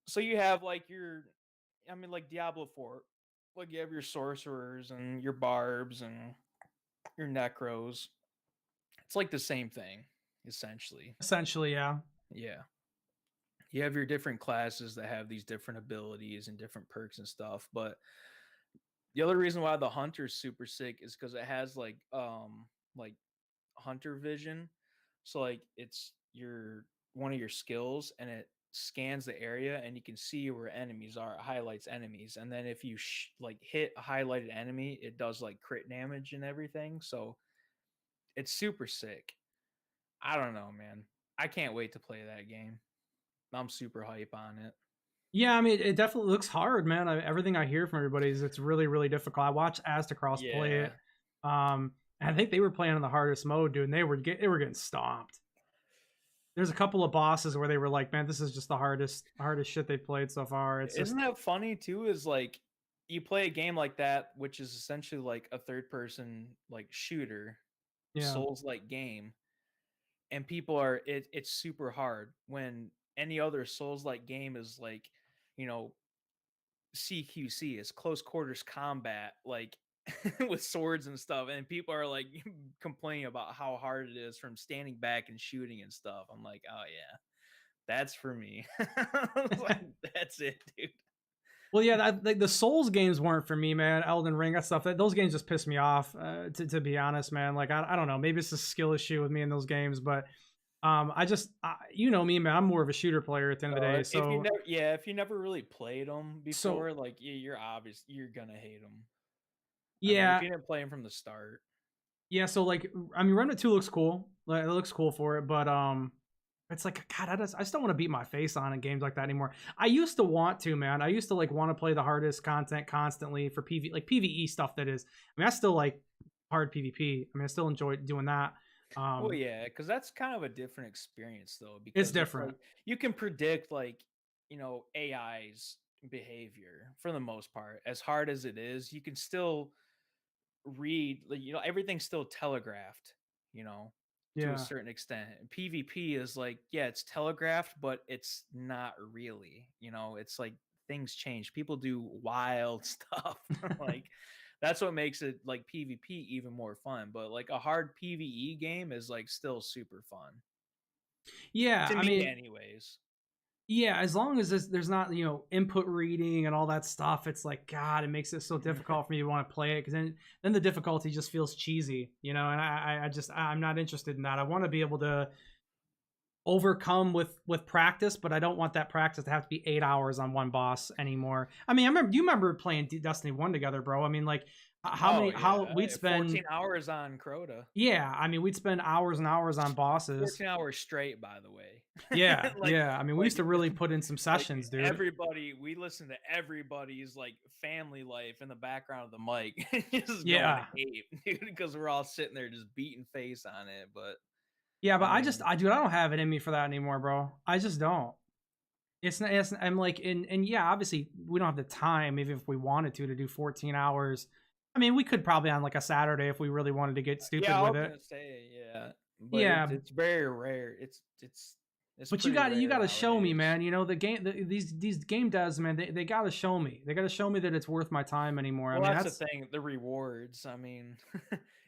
So you have like your, I mean, like Diablo 4, like you have your sorcerers and your barbs and your necros. It's like the same thing, essentially. essentially, yeah. Yeah. You have your different classes that have these different abilities and different perks and stuff. But the other reason why the hunter's super sick is because it has like hunter vision. So like it's your one of your skills, and it scans the area, and you can see where enemies are. It highlights enemies, and then if you like hit a highlighted enemy, it does like crit damage and everything. So it's super sick. I don't know, man. I can't wait to play that game. I'm super hype on it. Yeah, I mean, it definitely looks hard, man. Everything I hear from everybody is it's really, really difficult. I watched Astacross play Yeah. it. I think they were playing on the hardest mode, dude, and they were getting stomped. There's a couple of bosses where they were like, "Man, this is just the hardest shit they've played so far." It's just Isn't that funny too? Is like you play a game like that, which is essentially like a third person like shooter, yeah, Souls like game, and people are it's super hard when any other Souls like game is like, you know, CQC is close quarters combat, like with swords and stuff, and people are like complaining about how hard it is from standing back and shooting and stuff. I'm like, oh yeah, that's for me. Like, that's it, dude. well, yeah, like the Souls games weren't for me, man. Elden Ring, that stuff. Those games just piss me off. To be honest, man. Like I don't know. Maybe it's a skill issue with me in those games, but you know me, man. I'm more of a shooter player at the end of the day. If you So never, yeah, if you never really played them so before, like you're obvious, you're gonna hate them. I mean, if yeah, you didn't play them from the start, yeah. So like, I mean, Remnant 2 looks cool. Like, it looks cool for it, but it's like, God, I just don't want to beat my face on in games like that anymore. I used to want to, man. I used to like want to play the hardest content constantly for like PvE stuff. That is, I mean, I still like hard PvP. I mean, I still enjoy doing that. well, Um, yeah, because that's kind of a different experience though, it's because it's different. like you can predict like AI's behavior for the most part. As hard as it is, you can still read, like, everything's still telegraphed, you know, to a Yeah. certain extent. PvP is like, yeah, it's telegraphed, but it's not really, it's like things change. People do wild stuff. Like that's what makes it like PvP even more fun. But like a hard PvE game is like still super fun. Yeah. To I me mean, anyways. yeah, as long as there's not, input reading and all that stuff, it's like, God, it makes it so difficult for me to want to play it because then the difficulty just feels cheesy, and I'm not interested in that. I want to be able to overcome with practice, but I don't want that practice to have to be 8 hours on one boss anymore. I mean, you remember playing Destiny 1 together, bro. I mean, like Oh how yeah. we'd spend 14 hours on Crota. yeah, I mean, we'd spend hours and hours on bosses. 14 hours straight, by the way. Yeah, like yeah. I mean, we like used to really put in some like sessions, dude. everybody, we listen to everybody's like family life in the background of the mic. Just going Yeah. ape, dude, because we're all sitting there just beating face on it. But Yeah, I but mean, dude, I don't have it in me for that anymore, bro. I just don't. I'm like, and yeah, obviously we don't have the time, even if we wanted to do 14 hours. I mean, we could probably on like a Saturday if we really wanted to get stupid yeah, I with was it. gonna say, yeah, but Yeah, it's very rare. It's but pretty you got rare to show me, nowadays. man. These game devs, man, they got to show me. They got to show me that it's worth my time anymore. I Well, mean, that's the that's thing, the rewards. I mean,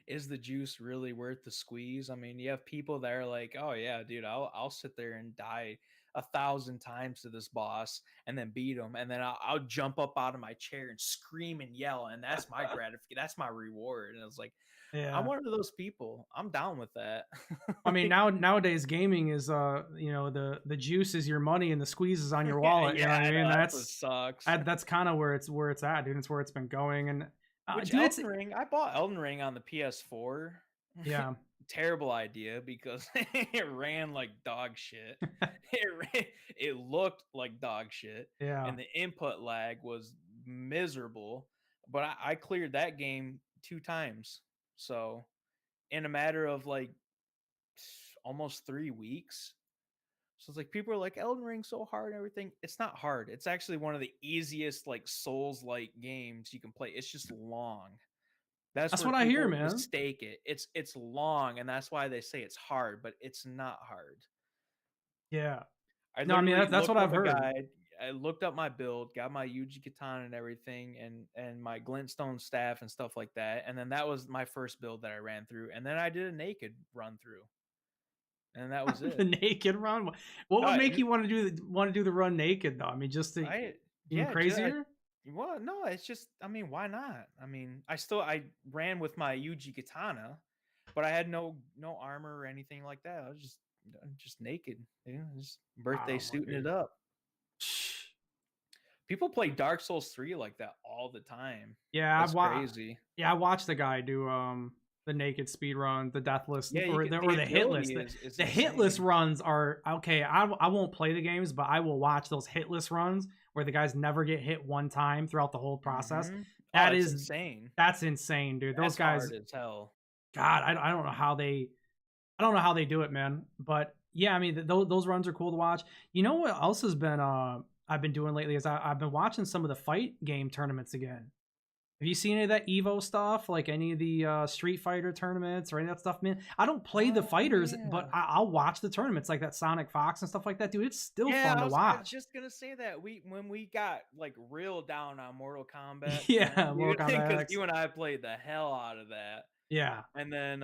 is the juice really worth the squeeze? I mean, you have people that are like, "Oh yeah, dude, I'll sit there and die 1,000 times to this boss and then beat him, and then I'll jump up out of my chair and scream and yell, and that's my gratification. That's my reward." And it's like, I'm yeah. one of those people. I'm down with that. I mean, Like, nowadays gaming is the juice is your money and the squeeze is on your wallet. You know yeah, what I I know mean? that's what sucks. That's kind of where it's at, dude. It's where it's been going, and Which dude, it's Elden Ring, I bought Elden Ring on the PS4. yeah, Terrible idea because it ran like dog shit. It looked like dog shit, yeah. and the input lag was miserable. But I cleared that game 2 times. So in a matter of like almost 3 weeks. So it's like people are like Elden Ring so hard and everything. It's not hard. It's actually one of the easiest like Souls like games you can play. It's just long. That's That's where what I hear, people man. mistake it. It's long, and that's why they say it's hard, but it's not hard. Yeah. I No, I mean literally that's what looked I've up a heard. guide. I looked up my build, got my Yuji Katana and everything, and my glintstone staff and stuff like that. And then that was my first build that I ran through. And then I did a naked run through, and that was The it. naked run. What would No, make you want to do the run naked though? I mean, just to I even yeah, crazier. well, no, it's just I mean, why not? I mean, I ran with my Yuji Katana, but I had no armor or anything like that. I was just just naked, just birthday suiting it up. Shh. People play Dark Souls 3 like that all the time. Yeah, That's crazy. Yeah, I watched the guy do the naked speed run, the deathless, Yeah, or the hitless. The hitless runs are okay. I won't play the games, but I will watch those hitless runs where the guys never get hit one time throughout the whole process. That is insane. That's insane, dude. Those guys, hard as hell. God, I don't know how they, I don't know how they do it, man. But yeah, I mean, those runs are cool to watch. You know what else has been I've been doing lately is I've been watching some of the fight game tournaments again. Have you seen any of that Evo stuff? Like any of the Street Fighter tournaments or any of that stuff, man? I don't play the fighters, but I'll watch the tournaments like that Sonic Fox and stuff like that, dude. It's still fun to watch. I was just gonna say that when we got like real down on Mortal Kombat. Yeah, Mortal Kombat. Because you and I played the hell out of that. Yeah. And then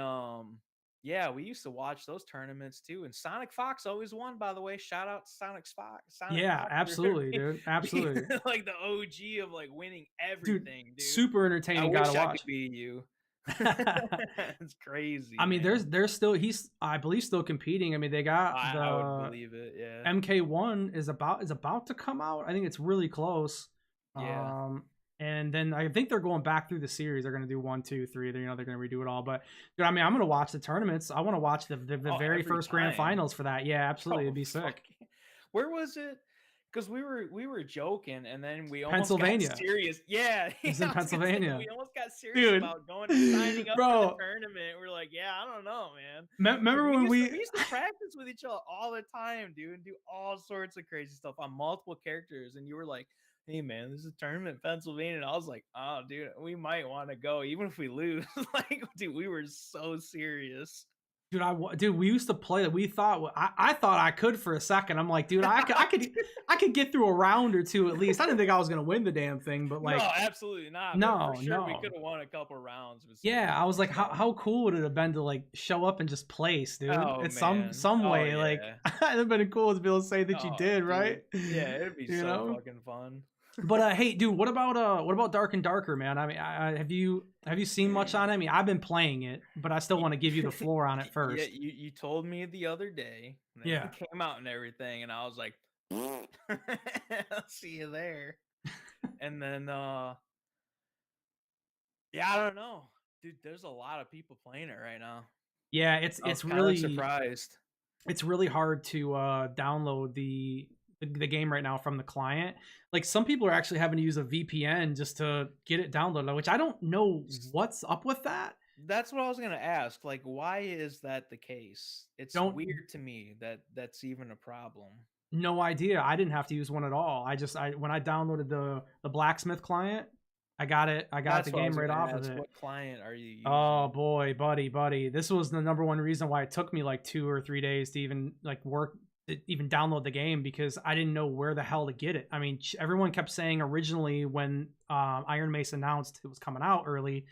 yeah, we used to watch those tournaments too. And Sonic Fox always won, by the way. Shout out to Sonic Fox. Yeah, Fox, absolutely, dude. Absolutely. Like the OG of like winning everything, dude. Super entertaining guy to watch. I could be you. It's crazy. I mean, there's still I believe still competing. I mean, they got I would believe it. Yeah. MK1 is about to come out. I think it's really close. Yeah. And then I think they're going back through the series. They're going to do 1, 2, 3. They're going to redo it all. But dude, I mean, I'm going to watch the tournaments. I want to watch the very first grand finals for that. Yeah, absolutely. It'd be sick. Where was it? Because we were joking, and then we almost Pennsylvania. got serious. Yeah, it's in Pennsylvania. We almost got serious about going and signing up for the tournament. We're like, yeah, I don't know, man. Remember when we used to practice with each other all the time, dude, and do all sorts of crazy stuff on multiple characters. And you were like, hey man, this is a tournament in Pennsylvania. And I was like, oh dude, we might want to go even if we lose. Like, dude, we were so serious. Dude, we used to play that. We thought I thought I could for a second. I'm like, dude, I could get through a round or two at least. I didn't think I was gonna win the damn thing, but like, no, absolutely not. No, for sure, no, we could have won a couple rounds. Yeah, I was like, how cool would it have been to like show up and just place, dude? In some way, yeah. like it'd have been cool to be able to say that you did, dude. right? Yeah, it'd be so fucking fun. But hey, dude, what about Dark and Darker, man? I mean, have you seen much on it? I mean, I've been playing it, but I still want to give you the floor on it first. Yeah, you told me the other day. And it came out and everything, and I was like, I'll see you there. And then, yeah, I don't know, dude. There's a lot of people playing it right now. Yeah, it's really surprised. It's really hard to download the game right now from the client. Like some people are actually having to use a VPN just to get it downloaded, which I don't know what's up with that. That's what I was gonna ask. Like, why is that the case? It's weird to me that that's even a problem. No idea. I didn't have to use one at all. When I downloaded the Blacksmith client, I got the game right off of it. What client are you using? Oh boy, buddy. This was the number one reason why it took me like 2 or 3 days to even even download the game, because I didn't know where the hell to get it. I mean, everyone kept saying originally when Iron Mace announced it was coming out early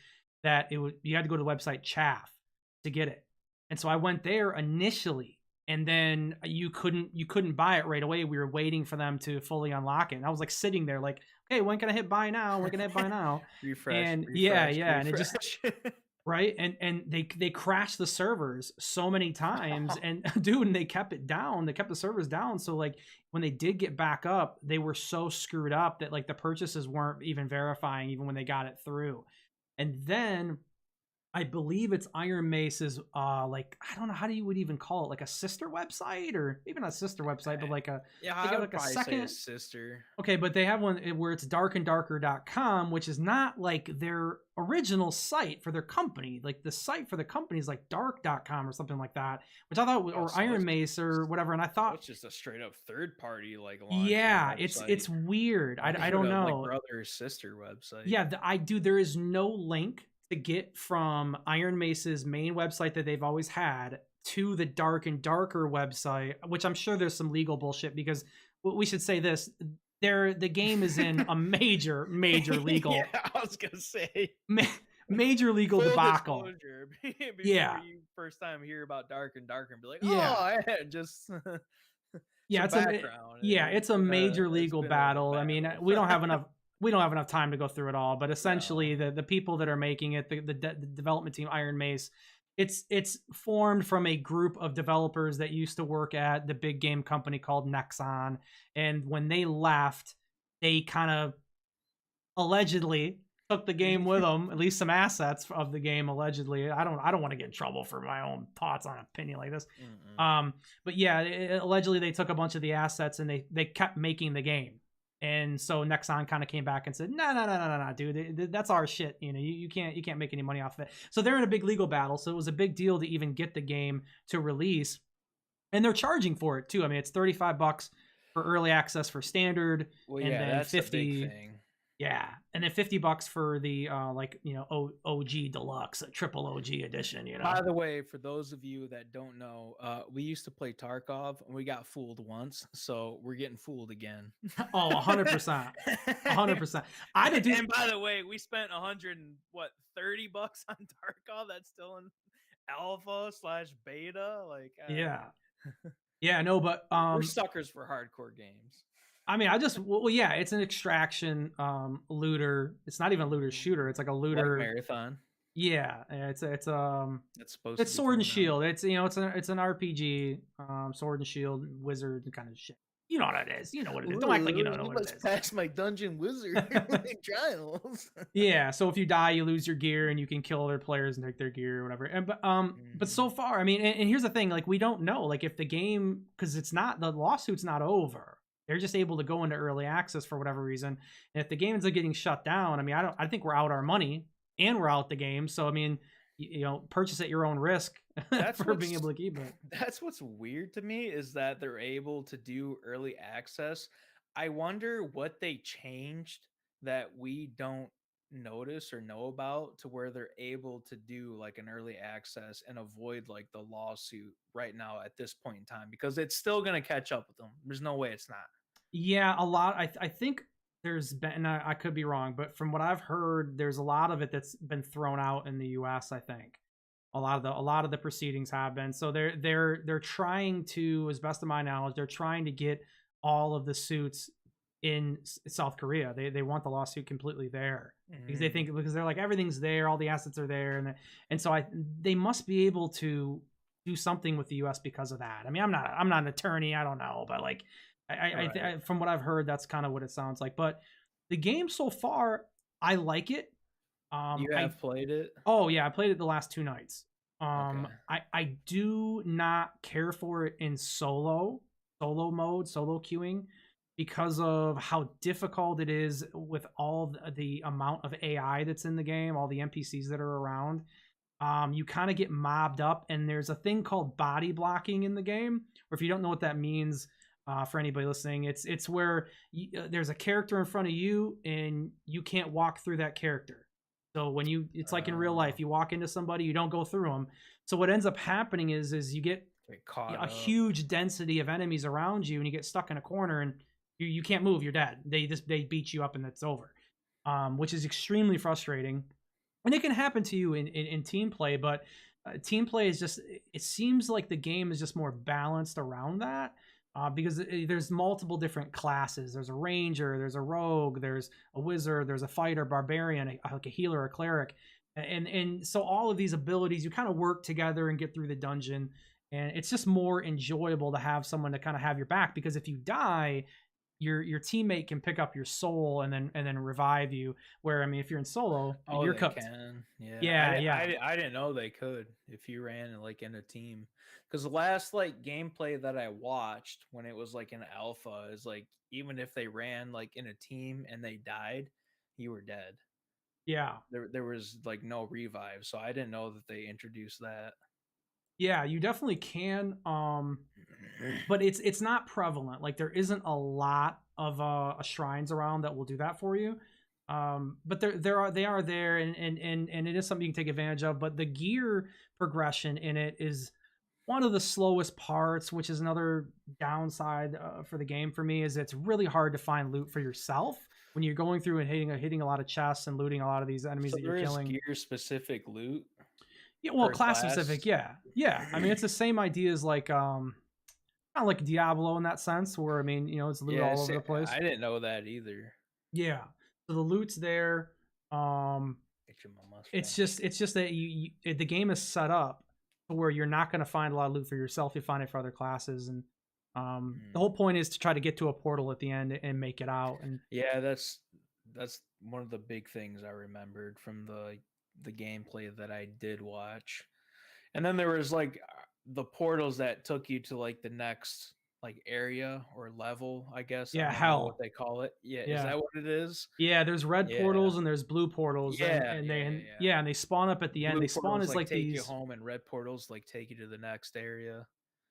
that you had to go to the website Chaff to get it. And so I went there initially, and then you couldn't buy it right away. We were waiting for them to fully unlock it. And I was like sitting there like, okay, when can I hit buy now? When can I hit buy now? refresh. And and it just right, and they crashed the servers so many times, and dude, and they kept the servers down, so like when they did get back up, they were so screwed up that like the purchases weren't even verifying even when they got it through. And then I believe it's Iron Mace's like, I don't know how you would even call it, like a sister website, or even not a sister website, but like I would probably say a sister. Okay, but they have one where it's darkanddarker.com, which is not like their original site for their company. Like the site for the company is like dark.com or something like that, which I thought or Iron Mace or whatever, and I thought it's just a straight up third party like yeah, it's weird. I don't know, like brother or sister website. Yeah, there is no link to get from Iron Mace's main website that they've always had to the Dark and Darker website, which I'm sure there's some legal bullshit, because we should say this, the game is in a major legal yeah, I was gonna say major legal debacle. Yeah, you first time hear about Dark and Darker and be like, oh yeah, I just yeah, it's a major legal battle. I mean, we don't have enough time to go through it all, but essentially the people that are making it, the development team, Iron Mace, it's formed from a group of developers that used to work at the big game company called Nexon, and when they left, they kind of allegedly took the game with them, at least some assets of the game allegedly. I don't want to get in trouble for my own thoughts on an opinion like this. But yeah, allegedly they took a bunch of the assets and they kept making the game. And so Nexon kind of came back and said, no, dude, that's our shit. You can't make any money off of it. So they're in a big legal battle. So it was a big deal to even get the game to release, and they're charging for it too. I mean, it's $35 for early access for standard, Well, and yeah, then that's 50. a big thing. Yeah, and then $50 for the OG deluxe, triple OG edition. By the way, for those of you that don't know, we used to play Tarkov and we got fooled once, so we're getting fooled again. Oh, 100%, 100%. I did. And by the way, we spent $130 on Tarkov. That's still in alpha/beta. Like, yeah, no, but we're suckers for hardcore games. I mean, yeah, it's an extraction looter. It's not even a looter shooter. It's like a looter like marathon. Yeah, it's supposed it's sword and shield. It's it's an RPG, sword and shield wizard kind of shit. You know what it is. You know what it is. Don't act like you don't know what it is. Pass my dungeon wizard trials. Yeah, so if you die, you lose your gear, and you can kill other players and take their gear or whatever. And but so far, I mean, and here's the thing: like, we don't know, like, if the game, because the lawsuit's not over. They're just able to go into early access for whatever reason. And if the game ends up getting shut down, I mean, I think we're out our money and we're out the game. So I mean, purchase at your own risk for being able to keep it. That's what's weird to me, is that they're able to do early access. I wonder what they changed that we don't notice or know about, to where they're able to do like an early access and avoid like the lawsuit right now at this point in time, because it's still going to catch up with them. There's no way it's not. Yeah, a lot. I think there's been, and I could be wrong, but from what I've heard, there's a lot of it that's been thrown out in the US. I think a lot of the proceedings have been. So they're trying to, as best of my knowledge, they're trying to get all of the suits in South Korea. They want the lawsuit completely there, because they think, because they're like, everything's there, all the assets are there, and so they must be able to do something with the US because of that. I mean, I'm not an attorney, I don't know, but like, I from what I've heard, that's kind of what it sounds like. But the game so far, I like it. You have played it? Oh yeah, I played it the last 2 nights. Okay. I do not care for it in solo mode, solo queuing, because of how difficult it is with all the amount of AI that's in the game, all the NPCs that are around. You kind of get mobbed up, and there's a thing called body blocking in the game, or if you don't know what that means, for anybody listening, it's where there's a character in front of you and you can't walk through that character. So when it's like in real life, you walk into somebody, you don't go through them. So what ends up happening is you get a huge density of enemies around you, and you get stuck in a corner, and you can't move. You're dead. They beat you up, and it's over, which is extremely frustrating. And it can happen to you in team play, but team play is just, it seems like the game is just more balanced around that. Because there's multiple different classes. There's a ranger, there's a rogue, there's a wizard, there's a fighter, barbarian, like a healer, a cleric, and so all of these abilities, you kind of work together and get through the dungeon, and it's just more enjoyable to have someone to kind of have your back, because if you die, your teammate can pick up your soul and then revive you. Where, I mean, if you're in solo, you're cooked. I didn't know they could if you ran like in a team. Because the last like gameplay that I watched when it was like an alpha is like, even if they ran like in a team and they died, you were dead. Yeah, there was like no revive, so I didn't know that they introduced that. Yeah, you definitely can, but it's not prevalent. Like, there isn't a lot of shrines around that will do that for you. But they are there, and it is something you can take advantage of. But the gear progression in it is one of the slowest parts, which is another downside for the game for me. Is it's really hard to find loot for yourself when you're going through and hitting a lot of chests and looting a lot of these enemies that you're killing. Gear specific loot. Yeah, well, class specific, yeah. I mean, it's the same idea as like kind of like Diablo in that sense, where, I mean, it's loot all over the place. I didn't know that either. Yeah, so the loot's there. It's just that the game is set up to where you're not going to find a lot of loot for yourself. You find it for other classes, and the Mm. whole point is to try to get to a portal at the end and make it out. And Yeah, that's one of the big things I remembered from the gameplay that I did watch. And then there was like the portals that took you to like the next like area or level, I guess. I yeah, don't know what hell, they call it. Yeah, is yeah. that what it is? Yeah, there's red Yeah. portals and there's blue portals, Yeah, and yeah, they yeah, and yeah. yeah, and they spawn up at the end. Blue They spawn portals as like like take you these. home and red portals like take you to the next area.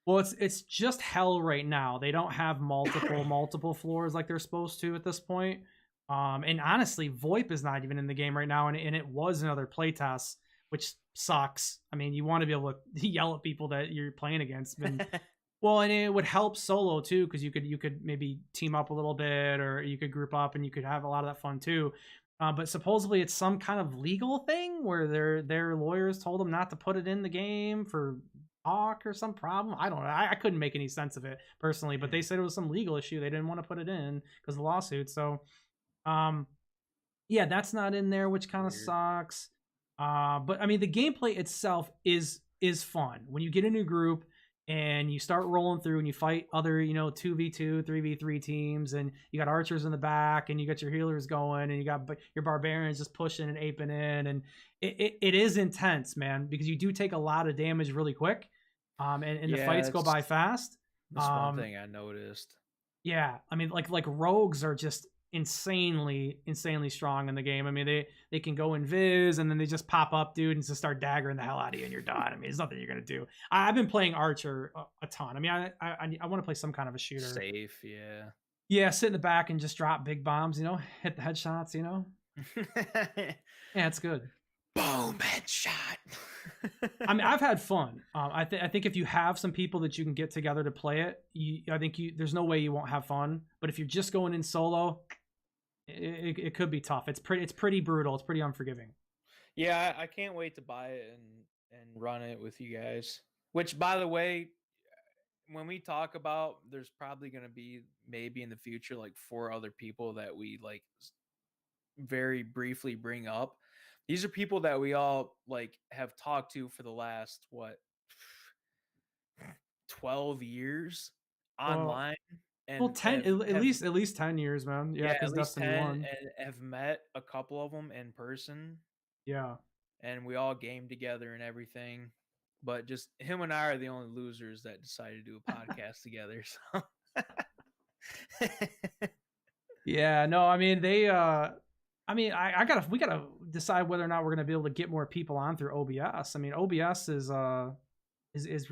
Well, it's just hell right now. They don't have multiple floors like they're supposed to at this point. And honestly, VoIP is not even in the game right now, and it was in other playtests, which sucks. I mean, you want to be able to yell at people that you're playing against, and well, and it would help solo too, because you could maybe team up a little bit, or you could group up, and you could have a lot of that fun too. But supposedly it's some kind of legal thing where their lawyers told them not to put it in the game for talk or some problem. I don't know. I couldn't make any sense of it personally, but they said it was some legal issue. They didn't want to put it in because of the lawsuit. So, um, yeah, that's not in there, which kind of Weird. sucks. But I mean, the gameplay itself is fun when you get in a group and you start rolling through and you fight other 2v2 3v3 teams, and you got archers in the back and you got your healers going and you got your barbarians just pushing and aping in, and it is intense, man, because you do take a lot of damage really quick, and the Yeah, fights go by fast. that's one thing I noticed. Yeah, I mean, like rogues are just insanely strong in the game. I mean, they can go invis and then they just pop up, dude, and just start daggering the hell out of you, and you're done. I mean, there's nothing you're gonna do. I've been playing Archer a ton. I mean, I want to play some kind of a shooter. Safe, yeah. Yeah, sit in the back and just drop big bombs. Hit the headshots. Yeah, it's good. Boom, headshot. I mean, I've had fun. I think if you have some people that you can get together to play it, I think there's no way you won't have fun. But if you're just going in solo, it could be tough. It's pretty brutal. It's pretty unforgiving. Yeah, I can't wait to buy it and run it with you guys. Which, by the way, when we talk about, there's probably going to be maybe in the future like 4 other people that we like very briefly bring up. These are people that we all like have talked to for the last 12 years online, Well, and 10 at least 10 years, man. Yeah, yeah, because at least Destiny 10, 1. and have met a couple of them in person, Yeah. and we all game together and everything. But just him and I are the only losers that decided to do a podcast together. So Yeah, no, I mean we gotta decide whether or not we're gonna be able to get more people on through OBS. I mean, OBS is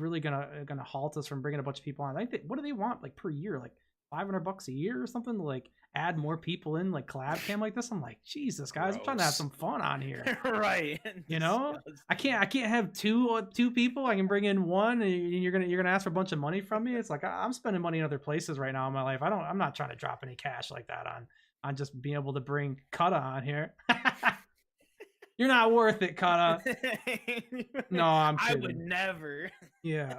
really gonna halt us from bringing a bunch of people on. I think what do they want like per year, like $500 a year or something, to like add more people in like collab cam like this? I'm like, Jesus, guys, I'm trying to have some fun on here. right? I can't have two people. I can bring in one, and you're gonna ask for a bunch of money from me. It's like I'm spending money in other places right now in my life. I'm not trying to drop any cash like that on just being able to bring Kata on here. You're not worth it, Kata. No, I'm kidding. I would never. Yeah.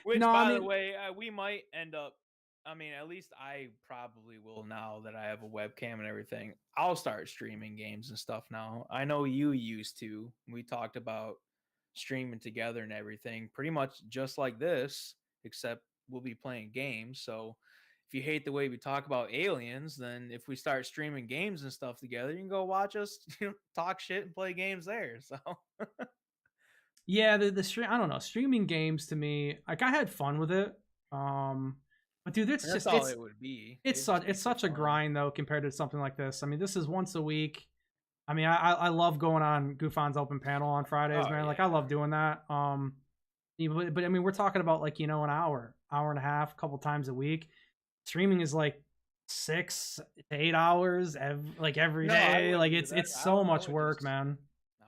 Which, by the way, we might end up. I mean, at least I probably will now that I have a webcam and everything. I'll start streaming games and stuff now. I know you used to. We talked about streaming together and everything, pretty much just like this, except we'll be playing games. So if you hate the way we talk about aliens, then if we start streaming games and stuff together, you can go watch us talk shit and play games there. So yeah, the stream, I don't know, streaming games to me, like I had fun with it. But dude, that's all it would be. It's such a grind though compared to something like this. I mean, this is once a week. I mean, I love going on Goofon's open panel on Fridays, man. Yeah. Like I love doing that. But I mean, we're talking about like an hour and a half, a couple times a week. Streaming is like 6 to 8 hours every day. Like it's so much work, man.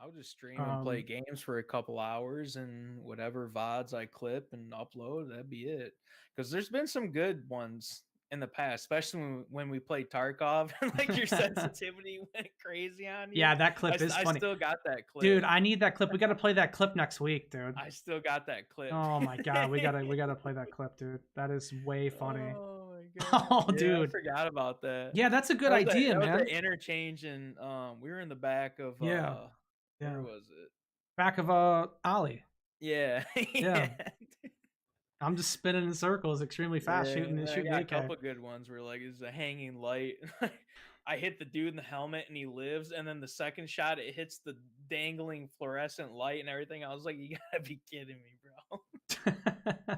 I'll just stream and play games for a couple hours, and whatever VODs I clip and upload, that'd be it. Because there's been some good ones in the past, especially when we played Tarkov. Like your sensitivity went crazy on you. Yeah, that clip is funny. I still got that clip, dude. I need that clip. We got to play that clip next week, dude. I still got that clip. Oh my god, we gotta play that clip, dude. That is way funny. Oh my god. Oh, yeah, dude, I forgot about that. Yeah, that's a good idea, man. Was the interchange, and we were in the back of yeah. Where was it? Back of Ollie. Yeah. Yeah, Yeah. I'm just spinning in circles extremely fast, Yeah, I shooting the got a AK. couple good ones where like it's a hanging light. I hit the dude in the helmet and he lives, and then the second shot it hits the dangling fluorescent light and everything. I was like, you gotta be kidding me, bro.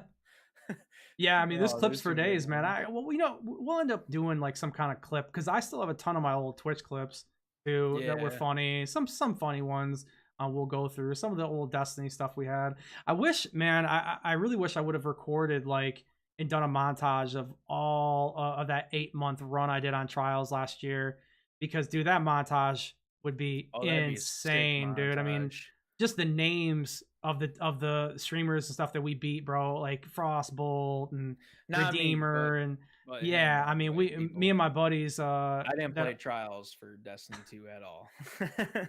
Yeah, I mean, there's Oh, clips there's for some good days, man. ones. We'll end up doing like some kind of clip because I still have a ton of my old Twitch clips too that were Yeah. funny. Some funny ones. We'll go through some of the old Destiny stuff we had. I wish, man, I really wish I would have recorded like and done a montage of all of that 8 month run I did on Trials last year because, dude, that montage would be Oh, that'd be a sick insane, dude. I mean, montage. just the names of the streamers and stuff that we beat, bro, like Frostbolt and Not me, Redeemer, and but him, yeah, I mean, like me people. and my buddies, I didn't play that Trials for Destiny 2 at all.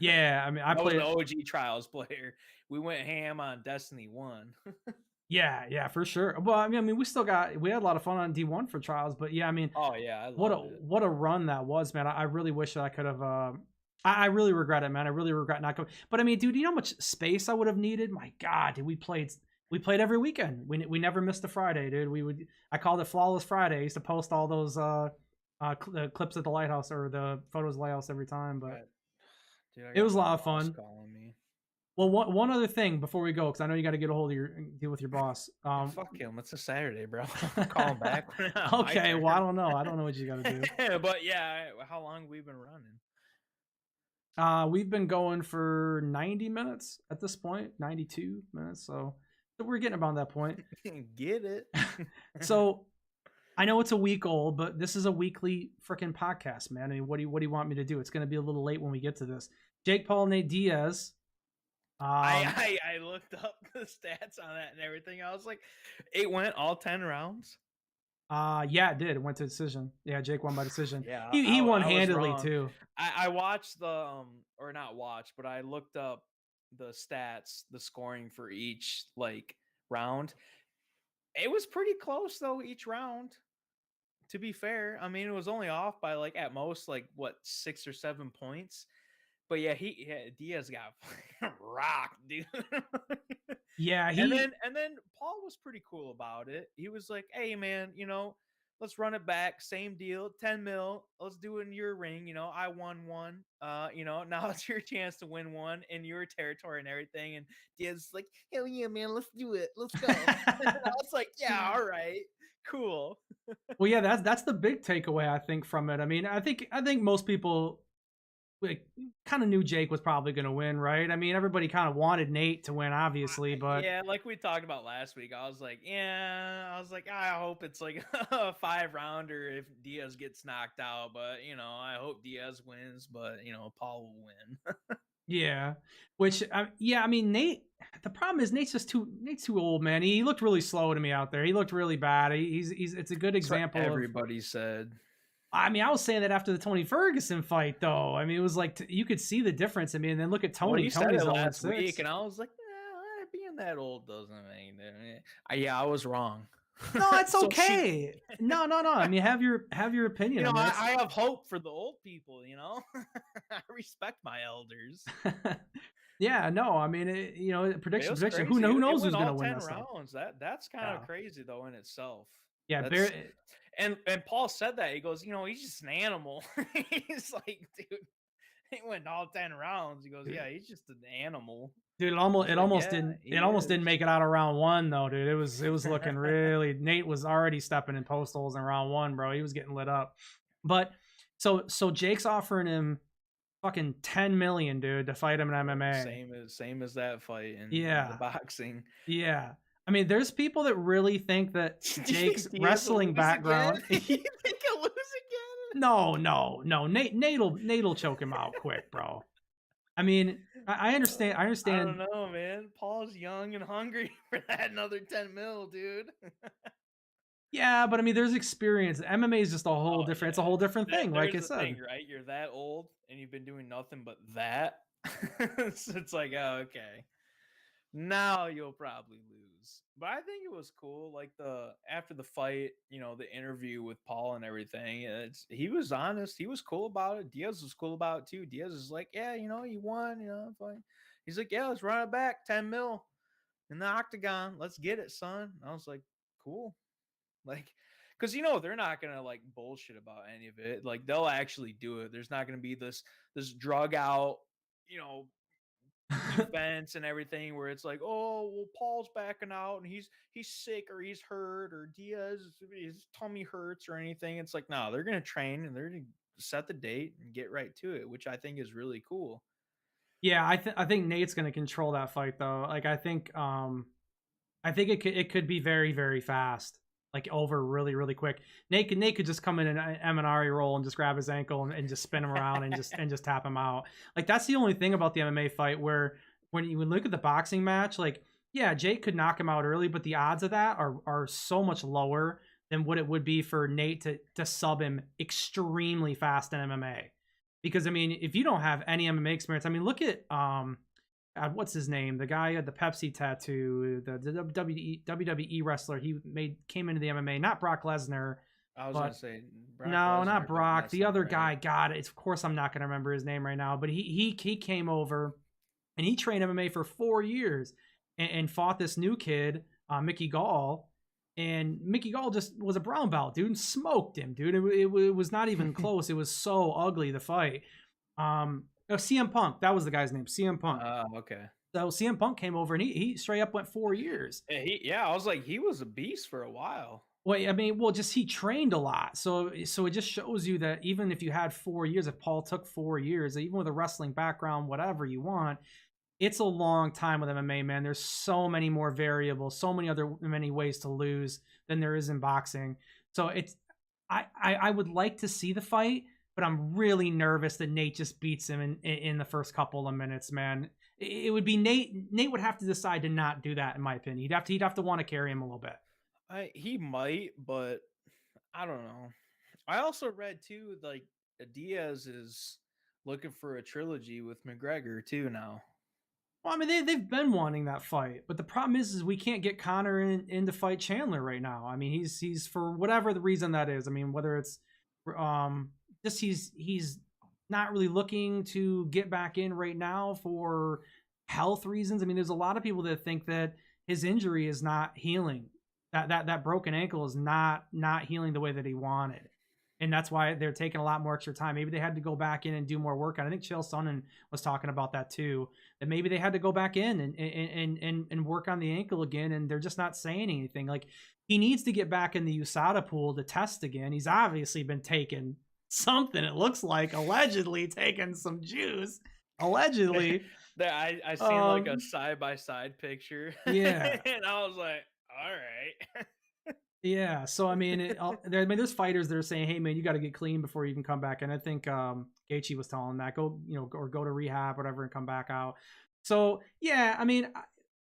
yeah, I mean, I I was an played, OG Trials player. We went ham on Destiny 1. yeah, for sure. Well, I mean, we had a lot of fun on D1 for Trials, but yeah, I mean, Oh yeah, I what a loved it. run that was, man. I really wish that I could have. I really regret it, man. I really regret not going. But I mean, dude, you know how much space I would have needed? My God, dude, we played every weekend. We never missed a Friday, dude. I called it Flawless Friday. I used to post all those clips at the lighthouse or the photos of the lighthouse every time. But Right. Dude, I it got was a my lot of boss fun. calling me. Well, one other thing before we go, because I know you got to get a hold of your deal with your boss. Fuck him. It's a Saturday, bro. Call him back when it's my Okay, well, I turn. don't know. I don't know what you got to do. But yeah, how long have we been running? We've been going for 90 minutes at this point, 92 minutes. So we're getting about that point. Get it? So I know it's a week old, but this is a weekly freaking podcast, man. I mean, what do you want me to do? It's going to be a little late when we get to this. Jake Paul, Nate Diaz. I looked up the stats on that and everything. I was like, it went all 10 rounds. Yeah, it did. It went to decision. Yeah, Jake won by decision. Yeah, He won I was handily wrong. too. I watched the or not watched, but I looked up the stats, the scoring for each like round. It was pretty close though each round. To be fair, I mean it was only off by like at most like what 6 or 7 points. But yeah, Diaz got rocked, dude. Yeah, and then Paul was pretty cool about it. He was like, "Hey man, let's run it back. Same deal, 10 mil. Let's do it in your ring. I won one. Now it's your chance to win one in your territory and everything." And Diaz's like, "Hell yeah, man, let's do it. Let's go." And I was like, "Yeah, all right, cool." well, yeah, that's the big takeaway I think from it. I mean, I think most people like kind of knew Jake was probably going to win, right? I mean, everybody kind of wanted Nate to win, obviously, but Yeah, like we talked about last week, I was like, I hope it's like a 5 rounder if Diaz gets knocked out, but I hope Diaz wins, but Paul will win. yeah. Which, yeah, I mean, Nate. The problem is Nate's too old, man. He looked really slow to me out there. He looked really bad. He's it's a good That's what example of. everybody said. I mean, I was saying that after the Tony Ferguson fight, though. I mean, it was like you could see the difference. I mean, and then look at Well, Tony. you said Tony's it 0 last 6. week, and I was like, being that old doesn't mean that. Yeah, I was wrong. No, it's So okay. No. I mean, have your opinion. I mean, I have hope for the old people. I respect my elders. yeah, no. I mean, It was prediction. crazy. Who It knows who's went gonna all win 10 that stuff? rounds. That's kind of Yeah, crazy though in itself. yeah. That's and Paul said that. He goes, he's just an animal. He's like, dude, he went all 10 rounds. He goes, yeah, he's just an animal. Dude, it I almost was it like, almost yeah, didn't he it almost didn't is. make it out of round one though, dude. It was looking really. Nate was already stepping in post holes in round one, bro. He was getting lit up. But so Jake's offering him fucking 10 million, dude, to fight him in MMA. Same as that fight in the Yeah, boxing. yeah. I mean, there's people that really think that Do you Jake's think Diaz will wrestling lose again? background. You think he'll lose again? No. Nate'll choke him out quick, bro. I mean, I understand. I I don't understand. know, man. Paul's young and hungry for that another 10 mil, dude. Yeah, but I mean, there's experience. MMA is just a whole Oh different. It's a yeah. whole different thing, like There's I the thing, said. right? You're that old and you've been doing nothing but that. So it's like, oh, okay. Now you'll probably lose. But I think it was cool. Like the after the fight, the interview with Paul and everything. He was honest. He was cool about it. Diaz was cool about it too. Diaz is like, yeah, you won. Fine. He's like, yeah, let's run it back, 10 mil. in the octagon. Let's get it, son. I was like, cool. Like, because they're not gonna like bullshit about any of it. Like they'll actually do it. There's not gonna be this drug out, you know, defense and everything where it's like, oh well, Paul's backing out and he's sick or he's hurt or Diaz his tummy hurts or anything. It's like, no, they're gonna train and they're gonna set the date and get right to it, which I think is really cool. Yeah, I think Nate's going to control that fight though. Like I think it could be very very fast, like over really quick. Nate could just come in an M&R roll and just grab his ankle and just spin him around and just tap him out. Like that's the only thing about the MMA fight where when you look at the boxing match, like yeah, Jake could knock him out early, but the odds of that are so much lower than what it would be for Nate to sub him extremely fast in MMA. Because I mean, if you don't have any MMA experience, I mean, look at what's his name? The guy who had the Pepsi tattoo, the WWE wrestler. He came into the MMA. Not Brock Lesnar. I was gonna say Brock No, Lesnar, not but Brock. that's The not other right. guy. God, it's of course I'm not gonna remember his name right now. But he came over and he trained MMA for 4 years and fought this new kid, Mickey Gall. And Mickey Gall just was a brown belt, dude, and smoked him, dude. It was not even close. It was so ugly, the fight. CM Punk, that was the guy's name, CM Punk. Okay. So CM Punk came over and he straight up went 4 years. Yeah, I was like, he was a beast for a while. Well, I mean, well, just he trained a lot, so it just shows you that even if you had 4 years, if Paul took 4 years, even with a wrestling background, whatever you want, it's a long time with MMA, man. There's so many more variables, so many ways to lose than there is in boxing. So I would like to see the fight, but I'm really nervous that Nate just beats him in the first couple of minutes, man. It would be Nate. Nate would have to decide to not do that, in my opinion. He'd have to want to carry him a little bit. He might, but I don't know. I also read too, like Diaz is looking for a trilogy with McGregor too now. Well, I mean, they've been wanting that fight, but the problem is we can't get Connor in to fight Chandler right now. I mean, he's for whatever the reason that is. I mean, whether it's um just he's not really looking to get back in right now for health reasons. I mean, there's a lot of people that think that his injury is not healing. That broken ankle is not healing the way that he wanted. And that's why they're taking a lot more extra time. Maybe they had to go back in and do more work. And I think Chael Sonnen was talking about that too. That maybe they had to go back in and work on the ankle again, and they're just not saying anything. Like he needs to get back in the USADA pool to test again. He's obviously been taking something. It looks like allegedly taking some juice. Allegedly. I seen like a side by side picture. Yeah. And I was like, all right. Yeah, so I mean, there's fighters that are saying, "Hey, man, you got to get clean before you can come back." And I think Gaethje was telling that go to rehab, whatever, and come back out. So yeah, I mean,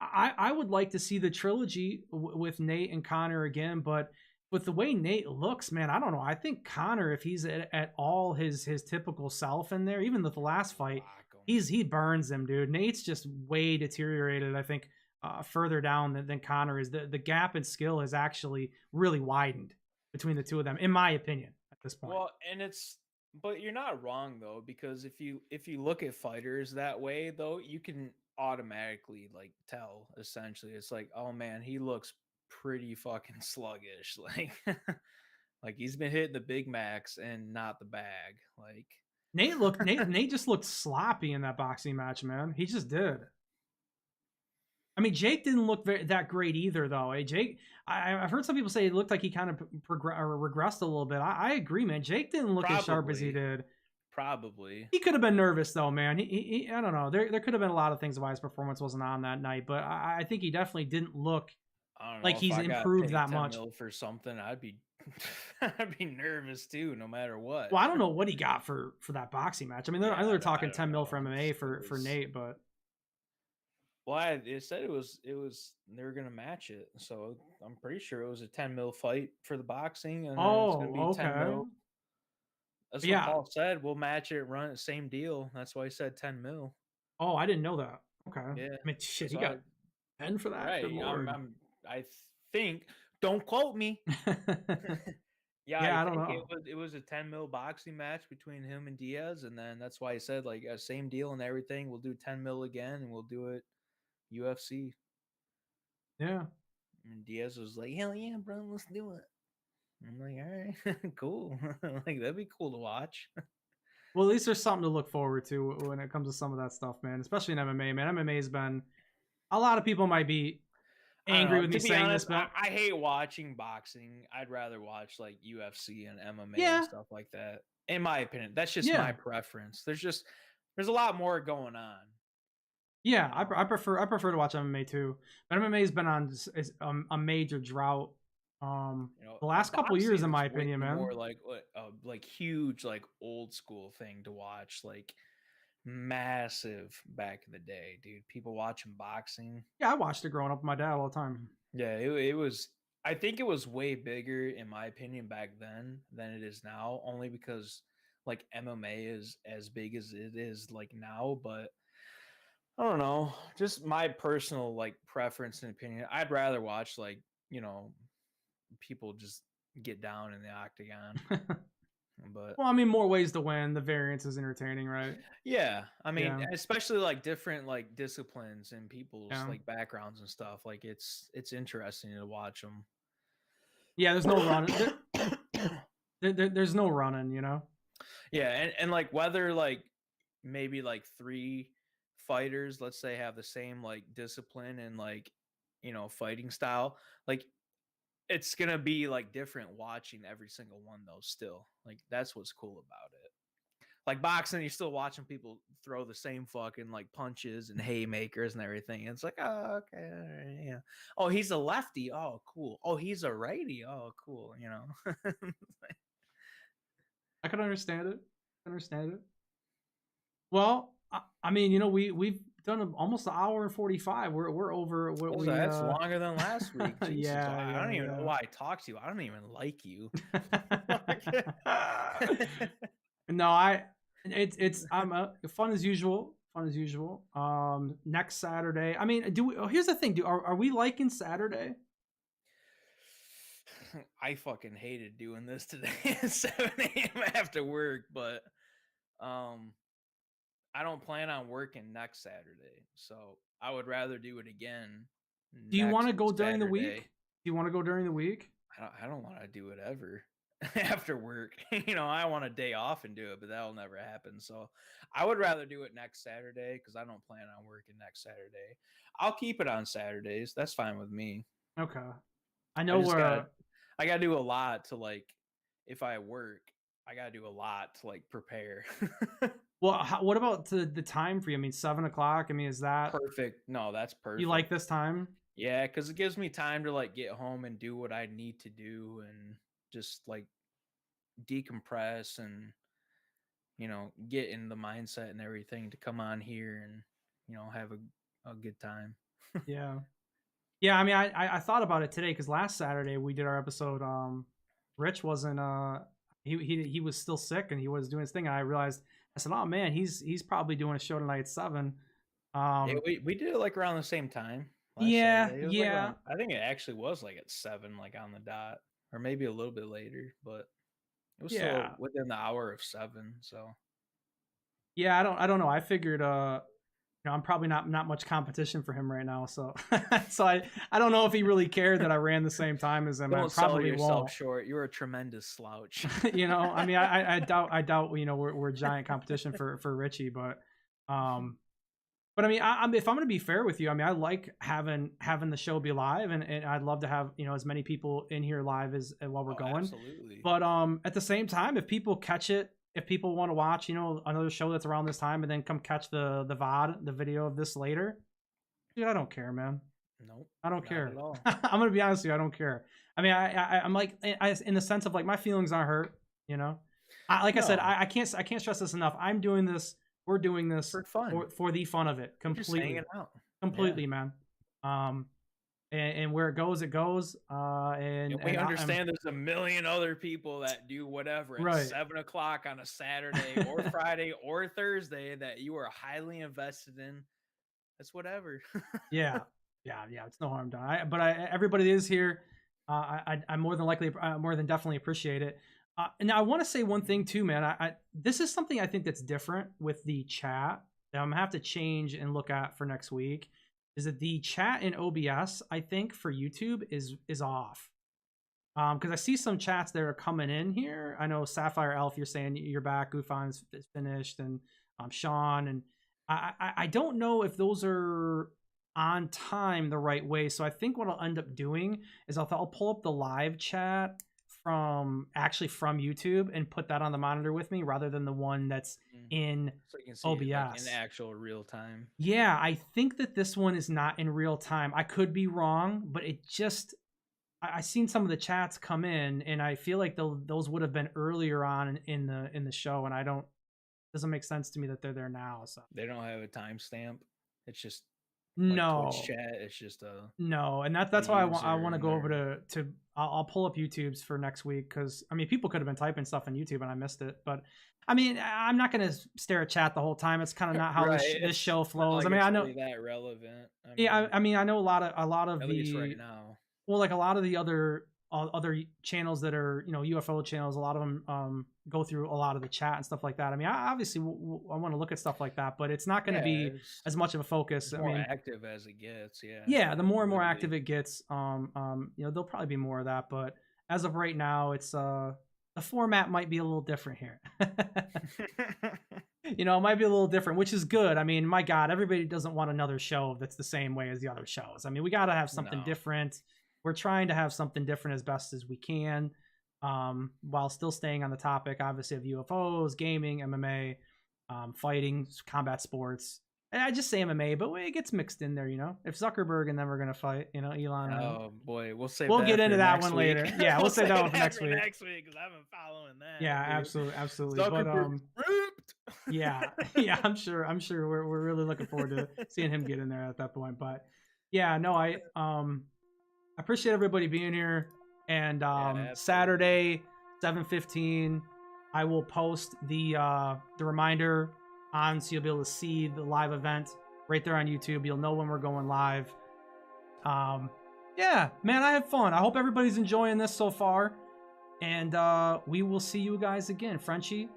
I would like to see the trilogy with Nate and Connor again, but with the way Nate looks, man, I don't know. I think Connor, if he's at all his typical self in there, even with the last fight, he burns him, dude. Nate's just way deteriorated, I think. Further down than Connor is. The gap in skill has actually really widened between the two of them, in my opinion, at this point. Well, but you're not wrong though, because if you look at fighters that way though, you can automatically like tell. Essentially, it's like, oh man, he looks pretty fucking sluggish. Like, like he's been hitting the Big Macs and not the bag. Like Nate just looked sloppy in that boxing match, man. He just did. I mean, Jake didn't look that great either, though. Jake, I've heard some people say it looked like he kind of regressed a little bit. I agree, man. Jake didn't look as sharp as he did. Probably. He could have been nervous, though, man. I don't know. There could have been a lot of things why his performance wasn't on that night, but I think he definitely didn't look like he's improved that much. For something, I'd be I'd be nervous too, no matter what. Well, I don't know what he got for that boxing match. I mean, I know they're talking 10 mil for MMA for Nate, but. Well, it said it was they were gonna match it, so I'm pretty sure it was a 10 mil fight for the boxing, and it's gonna be 10 mil. That's what Paul said. We'll match it, run it, same deal. That's why he said 10 mil. Oh, I didn't know that. Okay. Yeah. I mean, shit, he got 10 for that. Right. I think. Don't quote me. Yeah, I don't know. It was a 10 mil boxing match between him and Diaz, and then that's why he said like same deal and everything. We'll do 10 mil again, and we'll do it UFC. Yeah. And Diaz was like, hell yeah, bro, let's do it. I'm like, all right, cool. Like, that'd be cool to watch. Well, at least there's something to look forward to when it comes to some of that stuff, man. Especially in MMA, man. MMA's been a lot of people might be I don't angry know. with me To be saying this, honest, but I hate watching boxing. I'd rather watch like UFC and MMA and yeah, stuff like that. In my opinion, that's just yeah, my preference. There's a lot more going on. yeah. You know? I prefer to watch MMA too. But MMA's been on a major drought. The last couple years, Boxing in is my way opinion, man. more like huge, like old school thing to watch. Like massive back in the day, dude. People watching boxing. Yeah, I watched it growing up with my dad all the time. Yeah, it was. I think it was way bigger, in my opinion, back then than it is now. Only because like MMA is as big as it is like now, but I don't know. Just my personal like preference and opinion. I'd rather watch like people just get down in the octagon. But Well, I mean, more ways to win. The variance is entertaining, right? yeah, I mean, Yeah, especially like different like disciplines and people's yeah, like backgrounds and stuff. Like it's interesting to watch them. yeah. There's no running. There's no running. You know. Yeah, and like whether like maybe like three fighters, let's say, have the same like discipline and like fighting style, like it's gonna be like different watching every single one though. Still, like that's what's cool about it. Like boxing, you're still watching people throw the same fucking like punches and haymakers and everything. And it's like, oh, okay, all right, yeah. Oh, he's a lefty. Oh, cool. Oh, he's a righty. Oh, cool. I can understand it. Understand it. Well, I mean, you know, we've done almost an hour and 45. We're over what we. That's longer than last week. Jesus, Yeah, I don't even know yeah, why I talk to you. I don't even like you. No, it's I'm fun as usual. Fun as usual. Next Saturday. I mean, do we? Oh, here's the thing. Are we liking Saturday? I fucking hated doing this today at 7 a.m. after work, but I don't plan on working next Saturday, so I would rather do it again Do you want next to go during the week? Saturday. Do you want to go during the week? I don't want to do it ever after work. I want a day off and do it, but that'll never happen. So I would rather do it next Saturday because I don't plan on working next Saturday. I'll keep it on Saturdays. That's fine with me. Okay. I know I gotta do a lot to like if I work, I gotta do a lot to like prepare. Well, what about the time for you? I mean, 7 o'clock. I mean, is that Perfect. No, that's perfect. you like this time? Yeah, because it gives me time to like get home and do what I need to do and just like decompress and get in the mindset and everything to come on here and have a good time. Yeah. Yeah, I mean, I thought about it today because last Saturday we did our episode. Rich wasn't. He was still sick and he was doing his thing. And I realized I said, "Oh man, he's probably doing a show tonight at 7." Yeah, we did it like around the same time last Yeah, Saturday. It was like yeah, I think it actually was like at 7, like on the dot, or maybe a little bit later, but it was yeah, still within the hour of 7. So yeah. I don't know. I figured I'm probably not much competition for him right now. So so I don't know if he really cared that I ran the same time as him. don't I sell probably yourself won't. short. You're a tremendous slouch. I mean, I doubt we're giant competition for Richie, but I mean, if I'm going to be fair with you, I mean, I like having the show be live, and I'd love to have as many people in here live as while we're going. Absolutely. But at the same time, if people catch it, if people want to watch another show that's around this time, and then come catch the VOD, the video of this later, dude, I don't care, man. Nope. I don't care. At all. I'm gonna be honest with you, I don't care. I mean, I'm like, in the sense of like my feelings aren't hurt. I said, I can't stress this enough. I'm doing this. We're doing this for fun, for the fun of it, completely, completely, man. And where it goes, and we understand there's a million other people that do whatever at 7 o'clock on a Saturday or Friday or Thursday that you are highly invested in. That's whatever. yeah, it's no harm done. But everybody is here. I more than likely, more than definitely appreciate it. And I want to say one thing too, man. This is something I think that's different with the chat that I'm gonna have to change and look at for next week. is that the chat in OBS, I think for YouTube is off. Because I see some chats that are coming in here. I know Sapphire Elf, you're saying you're back. Goofon's finished, and Sean, and I don't know if those are on time the right way. So I think what I'll end up doing is I'll pull up the live chat from YouTube and put that on the monitor with me rather than the one that's in so you can see OBS it, like, in actual real time. Yeah, I think that this one is not in real time. I could be wrong, but it just I seen some of the chats come in, and I feel like those would have been earlier on in the show, and doesn't make sense to me that they're there now. So they don't have a timestamp. It's just no Twitch chat. It's just no, and that's why I want to go over to I'll pull up YouTube's for next week, because I mean people could have been typing stuff on YouTube and I missed it, but I mean I'm not gonna stare at chat the whole time. It's kind of not how this show flows. Like, I mean I know really that relevant. I mean I know a lot of at least right now. Well, like a lot of the other channels that are, UFO channels, a lot of them go through a lot of the chat and stuff like that. I mean, I obviously I want to look at stuff like that, but it's not going to be as much of a focus. I mean, active as it gets, Yeah, the more and more active it gets, there'll probably be more of that. But as of right now, it's the format might be a little different here. It might be a little different, which is good. I mean, my God, everybody doesn't want another show that's the same way as the other shows. I mean, we got to have something different. We're trying to have something different as best as we can, while still staying on the topic, obviously, of UFOs, gaming, MMA, fighting, combat sports. And I just say MMA, but it gets mixed in there, If Zuckerberg and them are going to fight, Elon. Oh, boy. We'll get into that one later. Yeah, we'll say that one for next week. Next week, because I've been following that. Yeah, dude. absolutely. Zuckerberg ripped. Yeah, I'm sure we're really looking forward to seeing him get in there at that point. But yeah, no, I appreciate everybody being here. And Saturday, 7:15, I will post the reminder on, so you'll be able to see the live event right there on YouTube. You'll know when we're going live. Yeah, man, I had fun. I hope everybody's enjoying this so far. And we will see you guys again. Frenchie,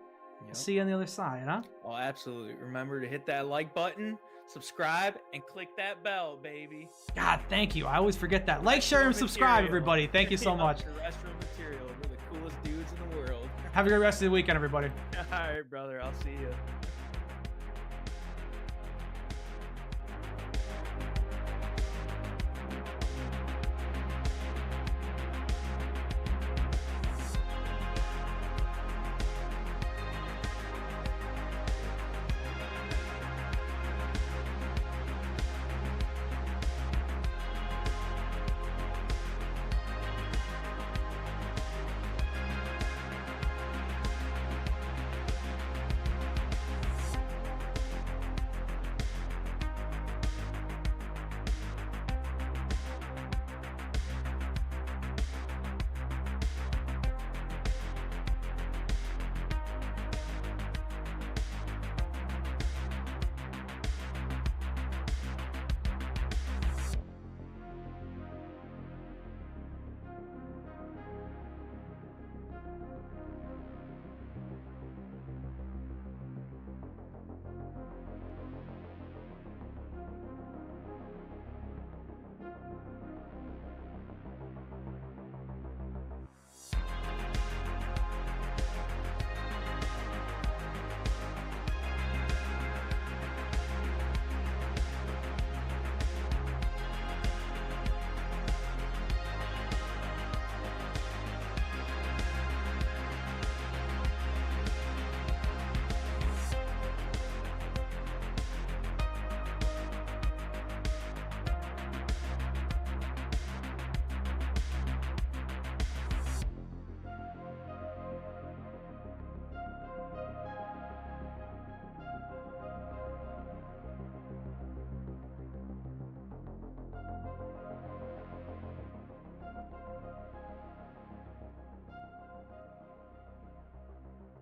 see you on the other side, huh? Oh, absolutely. Remember to hit that like button, subscribe, and click that bell, baby. God, thank you. I always forget that. Like, share, and subscribe, everybody. Thank you so much. Terrestrial Material. We're the coolest dudes in the world. Have a great rest of the weekend, everybody. All right, brother. I'll see you.